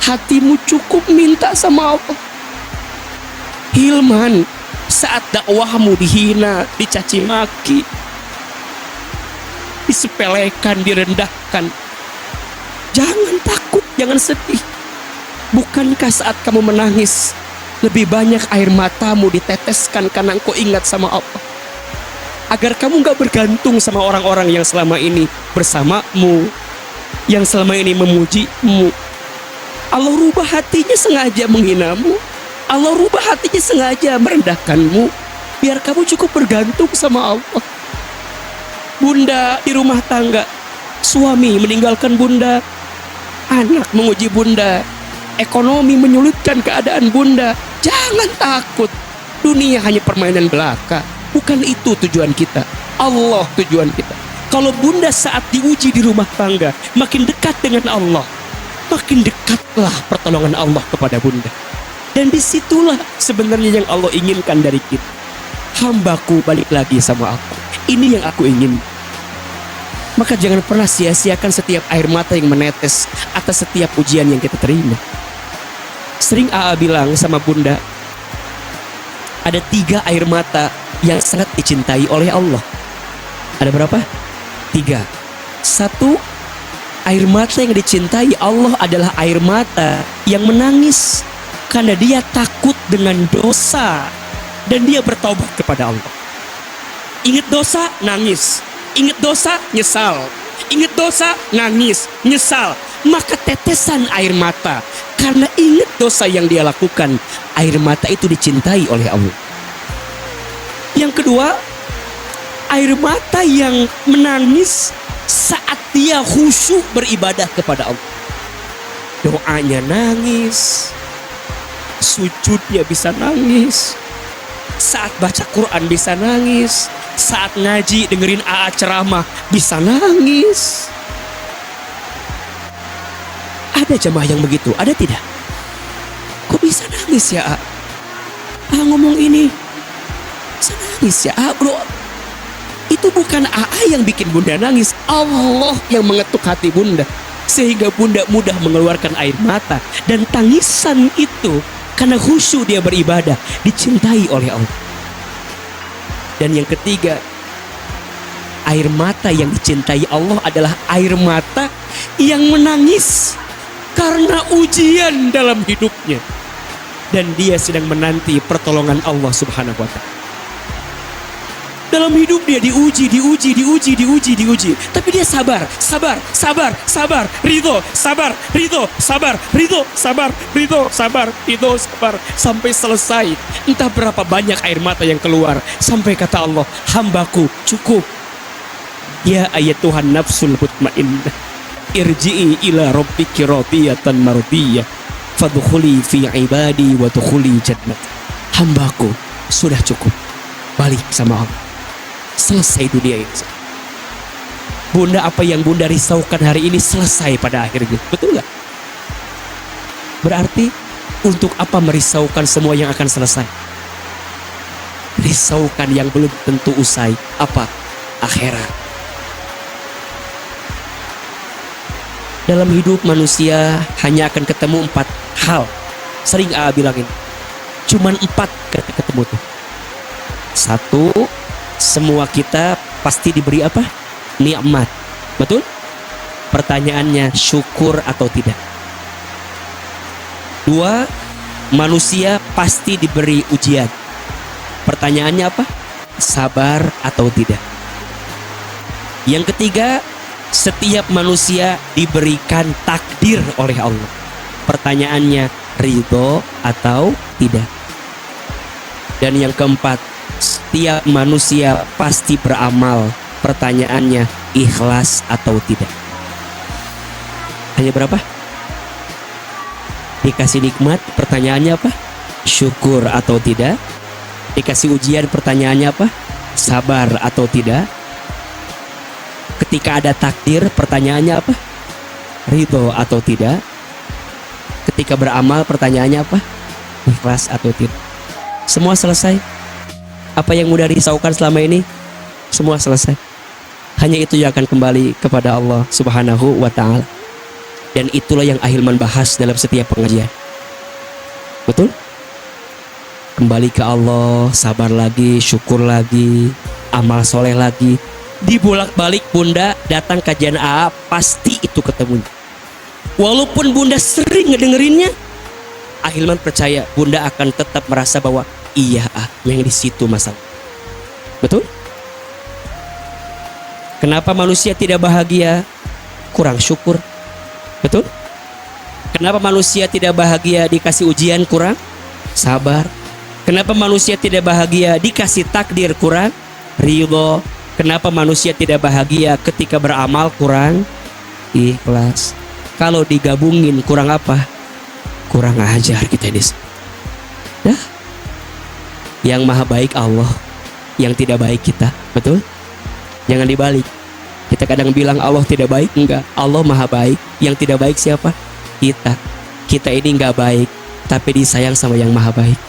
Hatimu cukup minta sama Allah. Hilman, saat dakwahmu dihina, dicaci maki, disepelekan, direndahkan, jangan takut, jangan sedih. Bukankah saat kamu menangis, lebih banyak air matamu diteteskan karena engkau ingat sama Allah? Agar kamu gak bergantung sama orang-orang yang selama ini bersamamu, yang selama ini memujimu. Allah rubah hatinya sengaja menghinamu, Allah rubah hatinya sengaja merendahkanmu, biar kamu cukup bergantung sama Allah. Bunda di rumah tangga, suami meninggalkan bunda, anak menguji bunda, ekonomi menyulitkan keadaan bunda. Jangan takut, dunia hanya permainan belaka. Bukan itu tujuan kita, Allah tujuan kita. Kalau bunda saat diuji di rumah tangga, makin dekat dengan Allah, makin dekatlah pertolongan Allah kepada bunda. Dan disitulah sebenarnya yang Allah inginkan dari kita. Hambaku balik lagi sama aku, ini yang aku ingin. Maka jangan pernah sia-siakan setiap air mata yang menetes atas setiap ujian yang kita terima. Sering AA bilang sama bunda, ada 3 air mata yang sangat dicintai oleh Allah. Ada berapa? 3. 1, air mata yang dicintai Allah adalah air mata yang menangis karena dia takut dengan dosa dan dia bertobat kepada Allah. Ingat dosa, nangis. Ingat dosa, nyesal. Ingat dosa, nangis, nyesal. Maka tetesan air mata karena ingat dosa yang dia lakukan, air mata itu dicintai oleh Allah. Yang kedua, air mata yang menangis saat dia khusyuk beribadah kepada Allah. Doanya nangis, sujudnya bisa nangis, Saat baca Quran bisa nangis, saat ngaji dengerin AA ceramah bisa nangis. Ada jamaah yang begitu, ada tidak? Kok bisa nangis ya A? Ngomong ini bisa nangis ya A bro. Itu bukan AA yang bikin bunda nangis, Allah yang mengetuk hati bunda sehingga bunda mudah mengeluarkan air mata. Dan tangisan itu karena khusyuk dia beribadah, dicintai oleh Allah. Dan yang ketiga, air mata yang dicintai Allah adalah air mata yang menangis karena ujian dalam hidupnya. Dan dia sedang menanti pertolongan Allah Subhanahu wa Ta'ala. Dalam hidup dia diuji. Tapi dia sabar. Ridho, sabar. Sampai selesai. Entah berapa banyak air mata yang keluar. Sampai kata Allah, hambaku cukup. Ya ayat Tuhan nafsul mutmainnah, irji'i ila rabbiki radiyatan mardiyah, fadkhuli fi ibadi wa dukhuli jannat. Hambaku sudah cukup, balik sama Allah. Selesai dunia ini. Bunda, apa yang bunda risaukan hari ini selesai pada akhirnya. Betul gak? Berarti untuk apa merisaukan semua yang akan selesai? Risaukan yang belum tentu usai. Apa? Akhirat. Dalam hidup manusia hanya akan ketemu 4 hal. Sering AA bilangin, cuman 4 ketemu tuh. 1, semua kita pasti diberi apa? Nikmat. Betul? Pertanyaannya, syukur atau tidak? 2, manusia pasti diberi ujian. Pertanyaannya apa? Sabar atau tidak? Yang ketiga, setiap manusia diberikan takdir oleh Allah. Pertanyaannya, ridho atau tidak? Dan yang keempat, setiap manusia pasti beramal. Pertanyaannya, ikhlas atau tidak? Hanya berapa? Dikasih nikmat, pertanyaannya apa? Syukur atau tidak? Dikasih ujian, pertanyaannya apa? Sabar atau tidak? Ketika ada takdir, pertanyaannya apa? Ridho atau tidak? Ketika beramal, pertanyaannya apa? Ikhlas atau tidak? Semua selesai. Apa yang mudah risaukan selama ini, semua selesai. Hanya itu yang akan kembali kepada Allah Subhanahu wa Ta'ala. Dan itulah yang Ahilman bahas dalam setiap pengajian. Betul? Kembali ke Allah, sabar lagi, syukur lagi, amal soleh lagi. Dibolak-balik bunda datang kajian AA, pasti itu ketemu. Walaupun bunda sering ngedengerinnya, Ahilman percaya bunda akan tetap merasa bahwa iya yang di situ masalah. Betul? Kenapa manusia tidak bahagia? Kurang syukur. Betul? Kenapa manusia tidak bahagia dikasih ujian? Kurang sabar. Kenapa manusia tidak bahagia dikasih takdir? Kurang ridho. Kenapa manusia tidak bahagia ketika beramal? Kurang ikhlas. Kalau digabungin kurang apa? Kurang ajar kita ini. Dah. Yang maha baik Allah, yang tidak baik kita. Betul? Jangan dibalik. Kita kadang bilang Allah tidak baik. Enggak, Allah maha baik. Yang tidak baik siapa? Kita. Kita ini enggak baik, tapi disayang sama yang maha baik,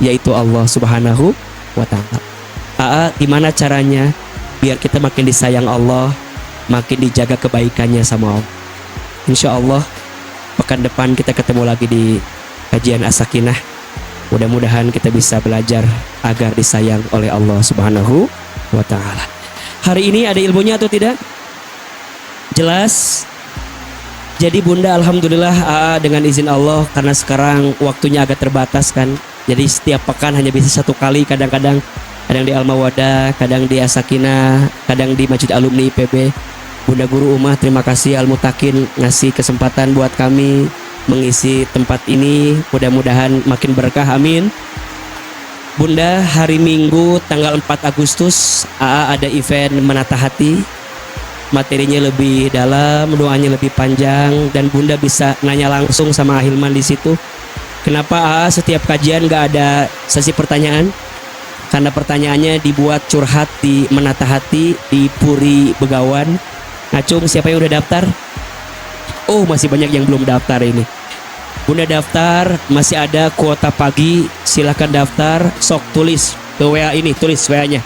yaitu Allah Subhanahu wa Ta'ala. Gimana caranya biar kita makin disayang Allah, makin dijaga kebaikannya sama Allah? Insya Allah pekan depan kita ketemu lagi di kajian As-Sakinah. Mudah-mudahan kita bisa belajar agar disayang oleh Allah Subhanahu wa Ta'ala. Hari ini ada ilmunya atau tidak? Jelas. Jadi bunda alhamdulillah dengan izin Allah, karena sekarang waktunya agak terbatas kan. Jadi setiap pekan hanya bisa 1 kali, kadang-kadang di Al-Mawadah, kadang di As-Sakinah, kadang di Masjid Alumni IPB. Bunda Guru Umah, terima kasih Al-Mutakin ngasih kesempatan buat kami mengisi tempat ini. Mudah-mudahan makin berkah, amin. Bunda, hari Minggu tanggal 4 Agustus ada event Menata Hati. Materinya lebih dalam, doanya lebih panjang, dan bunda bisa nanya langsung sama Ahilman di situ. Kenapa setiap kajian gak ada sesi pertanyaan? Karena pertanyaannya dibuat curhat di Menata Hati di Puri Begawan. Acung, siapa yang udah daftar? Oh, masih banyak yang belum daftar ini. Bunda daftar, masih ada kuota pagi. Silahkan daftar, sok tulis ke WA ini, tulis WA-nya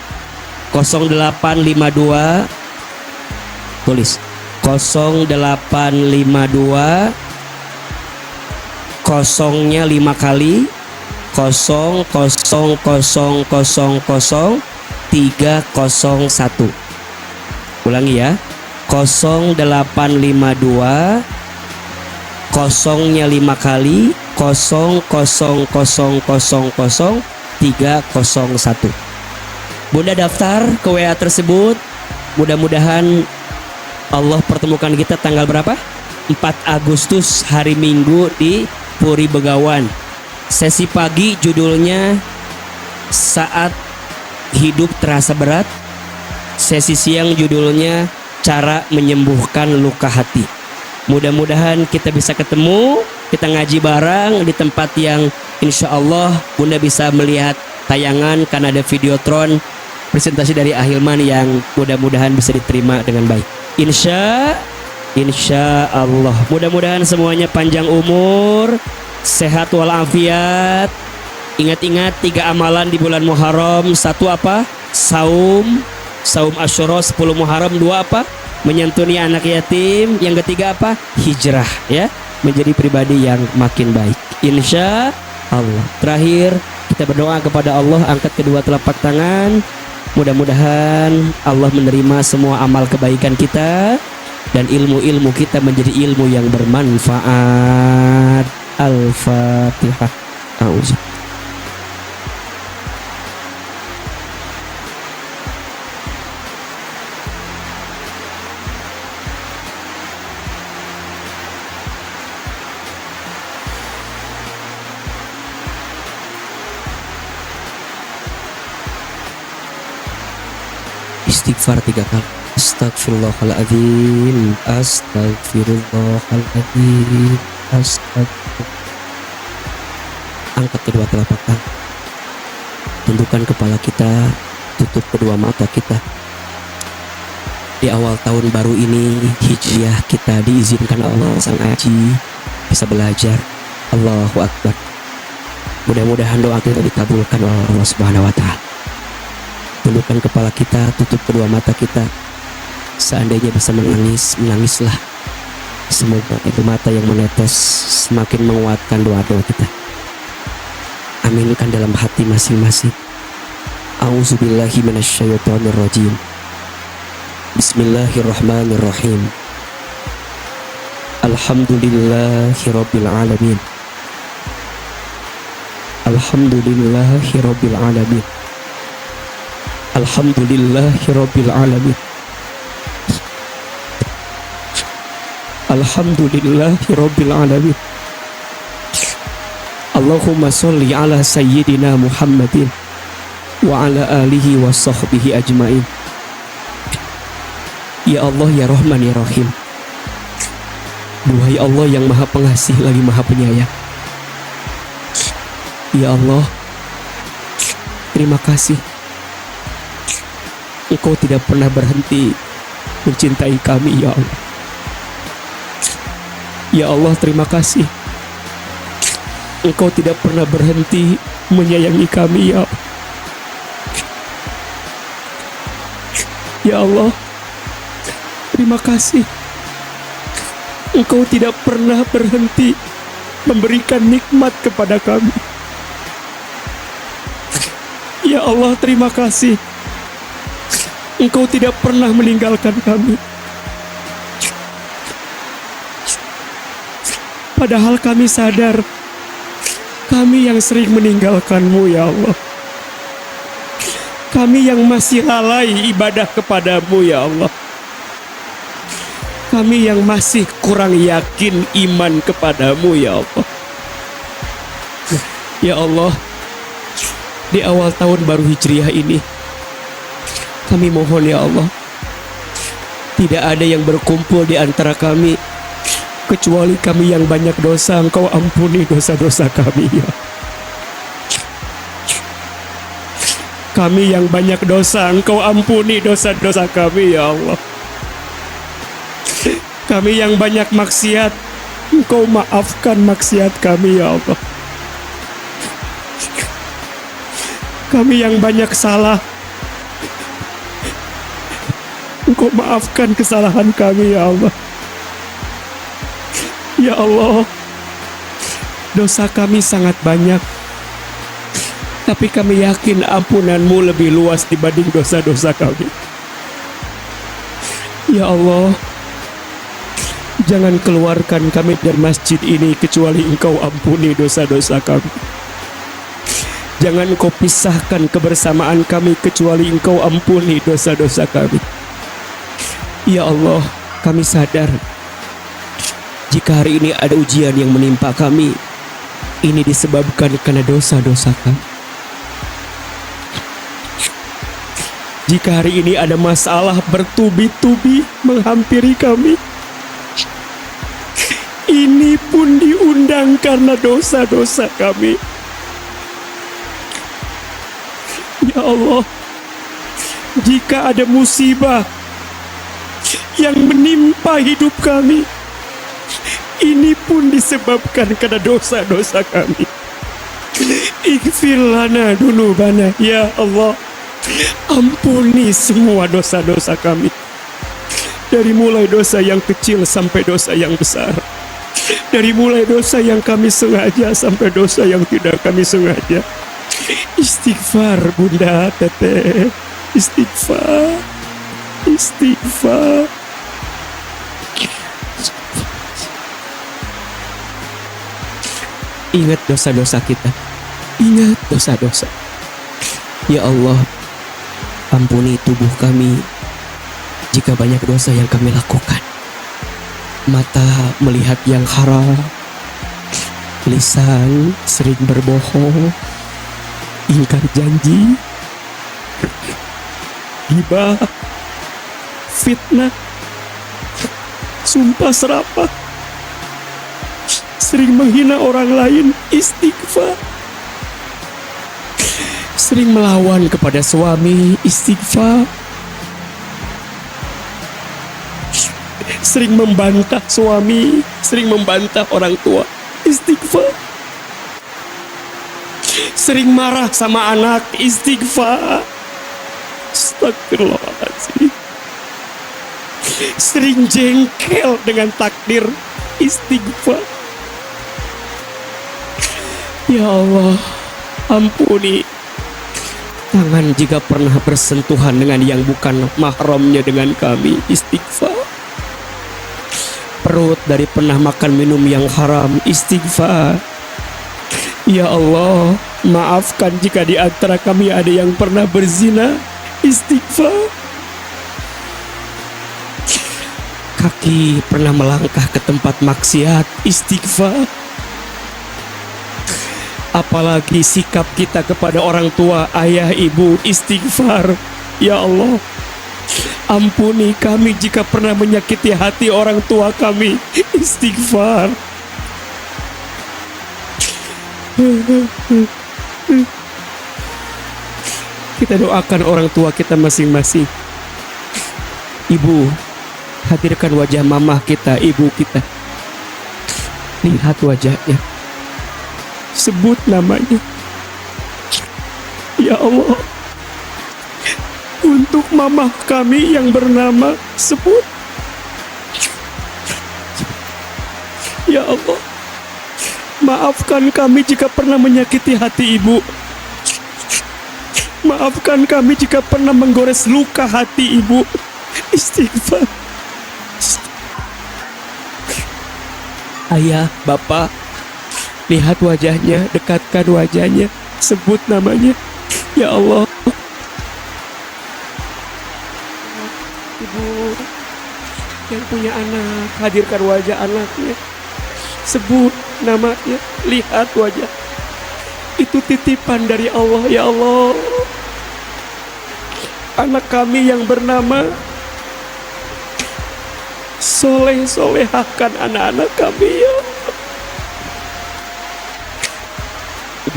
0852, tulis 0852, kosongnya 5 kali, 00000301. Ulangi ya, 0852, kosongnya 5 kali, 00000301. Bunda daftar ke WA tersebut. Mudah-mudahan Allah pertemukan kita tanggal berapa? 4 Agustus hari Minggu di Puri Begawan. Sesi pagi judulnya Saat Hidup Terasa Berat. Sesi siang judulnya Cara Menyembuhkan Luka Hati. Mudah-mudahan kita bisa ketemu, kita ngaji bareng di tempat yang insya Allah Bunda bisa melihat tayangan karena ada videotron presentasi dari Ahilman yang mudah-mudahan bisa diterima dengan baik. Insya Allah. Mudah-mudahan semuanya panjang umur, sehat walafiat. Ingat-ingat 3 amalan di bulan Muharram. 1 apa? Saum Asyura 10 Muharram. 2 apa? Menyantuni anak yatim. Yang ketiga apa? Hijrah, ya, menjadi pribadi yang makin baik, insya Allah. Terakhir kita berdoa kepada Allah, angkat kedua telapak tangan. Mudah-mudahan Allah menerima semua amal kebaikan kita dan ilmu-ilmu kita menjadi ilmu yang bermanfaat. Al-Fatihah. A'udzu. Istighfar 3 kali. Astagfirullahaladzim, astagfirullahaladzim, astagfirullah. Angkat kedua telapak tangan, tundukkan kepala kita, tutup kedua mata kita. Di awal tahun baru ini Hijriah, kita diizinkan Allah sang Aji bisa belajar. Allahu Akbar. Mudah-mudahan doa kita dikabulkan oleh Allah Subhanahu wa Ta'ala. Tundukkan kepala kita, tutup kedua mata kita. Seandainya bisa menangis, menangislah. Semoga itu mata yang menetes semakin menguatkan doa-doa kita. Aminkan dalam hati masing-masing. A'udzubillahi minasyaitonirrajim. Bismillahirrahmanirrahim. Alhamdulillahirabbil alamin. Alhamdulillahirabbil alamin. Alhamdulillahirabbil alamin. Alhamdulillahirabbil alamin. Allahumma sholli ala sayyidina Muhammadin wa ala alihi wa sahbihi ajmain. Ya Allah, ya Rahman, ya Rahim. Duhai Allah yang Maha Pengasih lagi Maha Penyayang. Ya Allah, terima kasih. Engkau tidak pernah berhenti mencintai kami, ya Allah. Ya Allah, terima kasih. Engkau tidak pernah berhenti menyayangi kami, ya Allah. Ya Allah, terima kasih. Engkau tidak pernah berhenti memberikan nikmat kepada kami. Ya Allah, terima kasih. Engkau tidak pernah meninggalkan kami. Padahal kami sadar kami yang sering meninggalkan-Mu, ya Allah. Kami yang masih lalai ibadah kepada-Mu, ya Allah. Kami yang masih kurang yakin iman kepada-Mu, ya Allah. Ya Allah, di awal tahun baru Hijriah ini, kami mohon, ya Allah, tidak ada yang berkumpul di antara kami kecuali kami yang banyak dosa. Engkau ampuni dosa-dosa kami, ya. Kami yang banyak dosa, Engkau ampuni dosa-dosa kami ya Allah. Kami yang banyak maksiat, Engkau maafkan maksiat kami ya Allah. Kami yang banyak salah, Engkau maafkan kesalahan kami ya Allah. Ya Allah, dosa kami sangat banyak, tapi kami yakin ampunan-Mu lebih luas dibanding dosa-dosa kami. Ya Allah, jangan keluarkan kami dari masjid ini kecuali Engkau ampuni dosa-dosa kami. Jangan Engkau pisahkan kebersamaan kami kecuali Engkau ampuni dosa-dosa kami. Ya Allah, kami sadar jika hari ini ada ujian yang menimpa kami, ini disebabkan karena dosa-dosa kami. Jika hari ini ada masalah bertubi-tubi menghampiri kami, ini pun diundang karena dosa-dosa kami. Ya Allah, jika ada musibah yang menimpa hidup kami, ini pun disebabkan karena dosa-dosa kami. Ighfir lana dunubana ya Allah. Ampuni semua dosa-dosa kami, dari mulai dosa yang kecil sampai dosa yang besar, dari mulai dosa yang kami sengaja sampai dosa yang tidak kami sengaja. Istighfar Bunda Teteh, istighfar, istighfar. Ingat dosa-dosa kita, ingat dosa-dosa. Ya Allah, ampuni tubuh kami jika banyak dosa yang kami lakukan. Mata melihat yang haram, lisan sering berbohong, ingkar janji, ghibah, fitnah, sumpah serapah, sering menghina orang lain, istighfar. Sering melawan kepada suami, istighfar. Sering membantah suami, sering membantah orang tua, istighfar. Sering marah sama anak, istighfar. Astagfirullahaladzim. Sering jengkel dengan takdir, istighfar. Ya Allah, ampuni. Tangan jika pernah bersentuhan dengan yang bukan mahramnya dengan kami, istighfar. Perut dari pernah makan minum yang haram, istighfar. Ya Allah, maafkan jika di antara kami ada yang pernah berzina, istighfar. Kaki pernah melangkah ke tempat maksiat, istighfar. Apalagi sikap kita kepada orang tua, ayah, ibu, istighfar. Ya Allah, ampuni kami jika pernah menyakiti hati orang tua kami, istighfar. Kita doakan orang tua kita masing-masing. Ibu, hadirkan wajah mamah kita, ibu kita. Lihat wajahnya, sebut namanya. Ya Allah, untuk mamah kami yang bernama, sebut. Ya Allah, maafkan kami jika pernah menyakiti hati ibu. Maafkan kami jika pernah menggores luka hati ibu, istighfar. Ayah, bapak, lihat wajahnya, dekatkan wajahnya, sebut namanya. Ya Allah. Ibu yang punya anak, hadirkan wajah anaknya, sebut namanya, lihat wajah. Itu titipan dari Allah. Ya Allah, anak kami yang bernama Soleh, solehahkan anak-anak kami ya.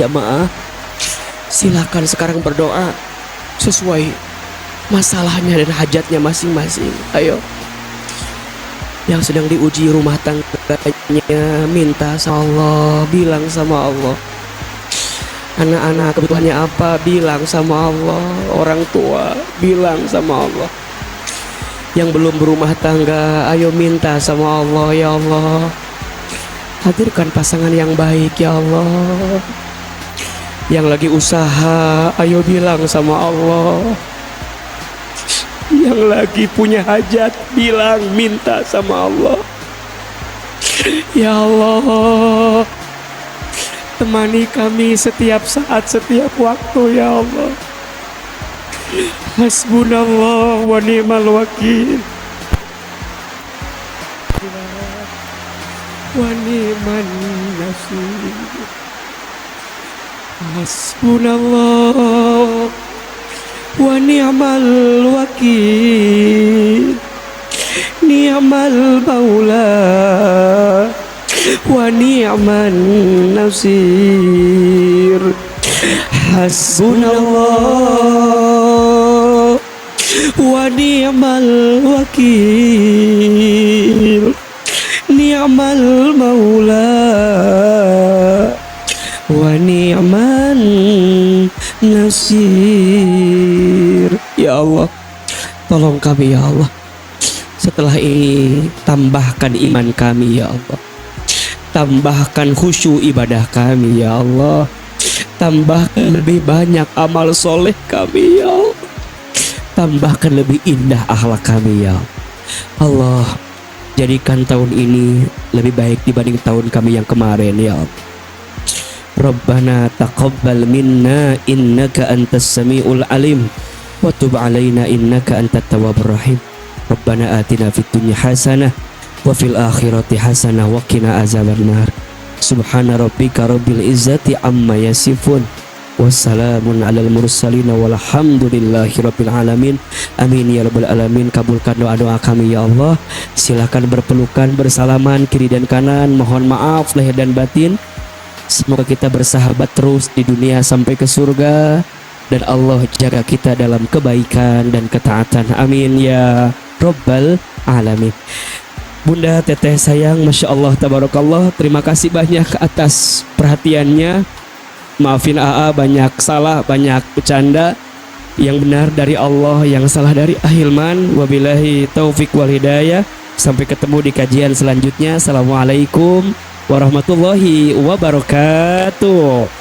Jamaah, silakan sekarang berdoa.
sesuai masalahnya dan hajatnya masing-masing. Ayo, yang sedang diuji rumah tangganya, minta sama Allah, bilang sama Allah. Anak-anak kebutuhannya apa, bilang sama Allah. Orang tua, bilang sama Allah. Yang belum berumah tangga, ayo minta sama Allah. Ya Allah, hadirkan pasangan yang baik ya Allah. Yang lagi usaha, ayo bilang sama Allah. Yang lagi punya hajat, bilang, minta sama Allah. Ya Allah, temani kami setiap saat, setiap waktu ya Allah. Hasbunallah wa ni'mal wakil, wa ni'man nasir. Hasbunallah wa ni'mal wakil, ni'mal maula wa ni'man nasir. Hasbunallah wa ni'mal wakil, ni'mal maula wa ni'man nasir. Ya Allah, tolong kami ya Allah. Setelah ini tambahkan iman kami ya Allah. Tambahkan khusyuk ibadah kami ya Allah. Tambahkan lebih banyak amal soleh kami ya Allah. Tambahkan lebih indah akhlak kami ya Allah. Jadikan tahun ini lebih baik dibanding tahun kami yang kemarin ya Allah. Rabbana taqabbal minna innaka antas samiul alim wa tub alaina innaka antat tawwabur rahim. Rabbana atina fid dunya hasanah wa fil akhirati hasanah wa qina azabannar. Subhana rabbika rabbil izzati amma yasifun, wassalamun alal mursalin walhamdulillahi rabbil alamin. Amin ya rabbal alamin. Kabulkan doa-doa kami ya Allah. Silakan berpelukan, bersalaman kiri dan kanan. Mohon maaf lahir dan batin. Semoga kita bersahabat terus di dunia sampai ke surga, dan Allah jaga kita dalam kebaikan dan ketaatan. Amin ya rabbal alamin. Bunda, teteh sayang, Masya Allah, tabarakallah. Terima kasih banyak atas perhatiannya. Maafin AA banyak salah, banyak bercanda. Yang benar dari Allah, yang salah dari Ahilman. Wabillahi taufik wal hidayah. Sampai ketemu di kajian selanjutnya. Assalamualaikum warahmatullahi wabarakatuh.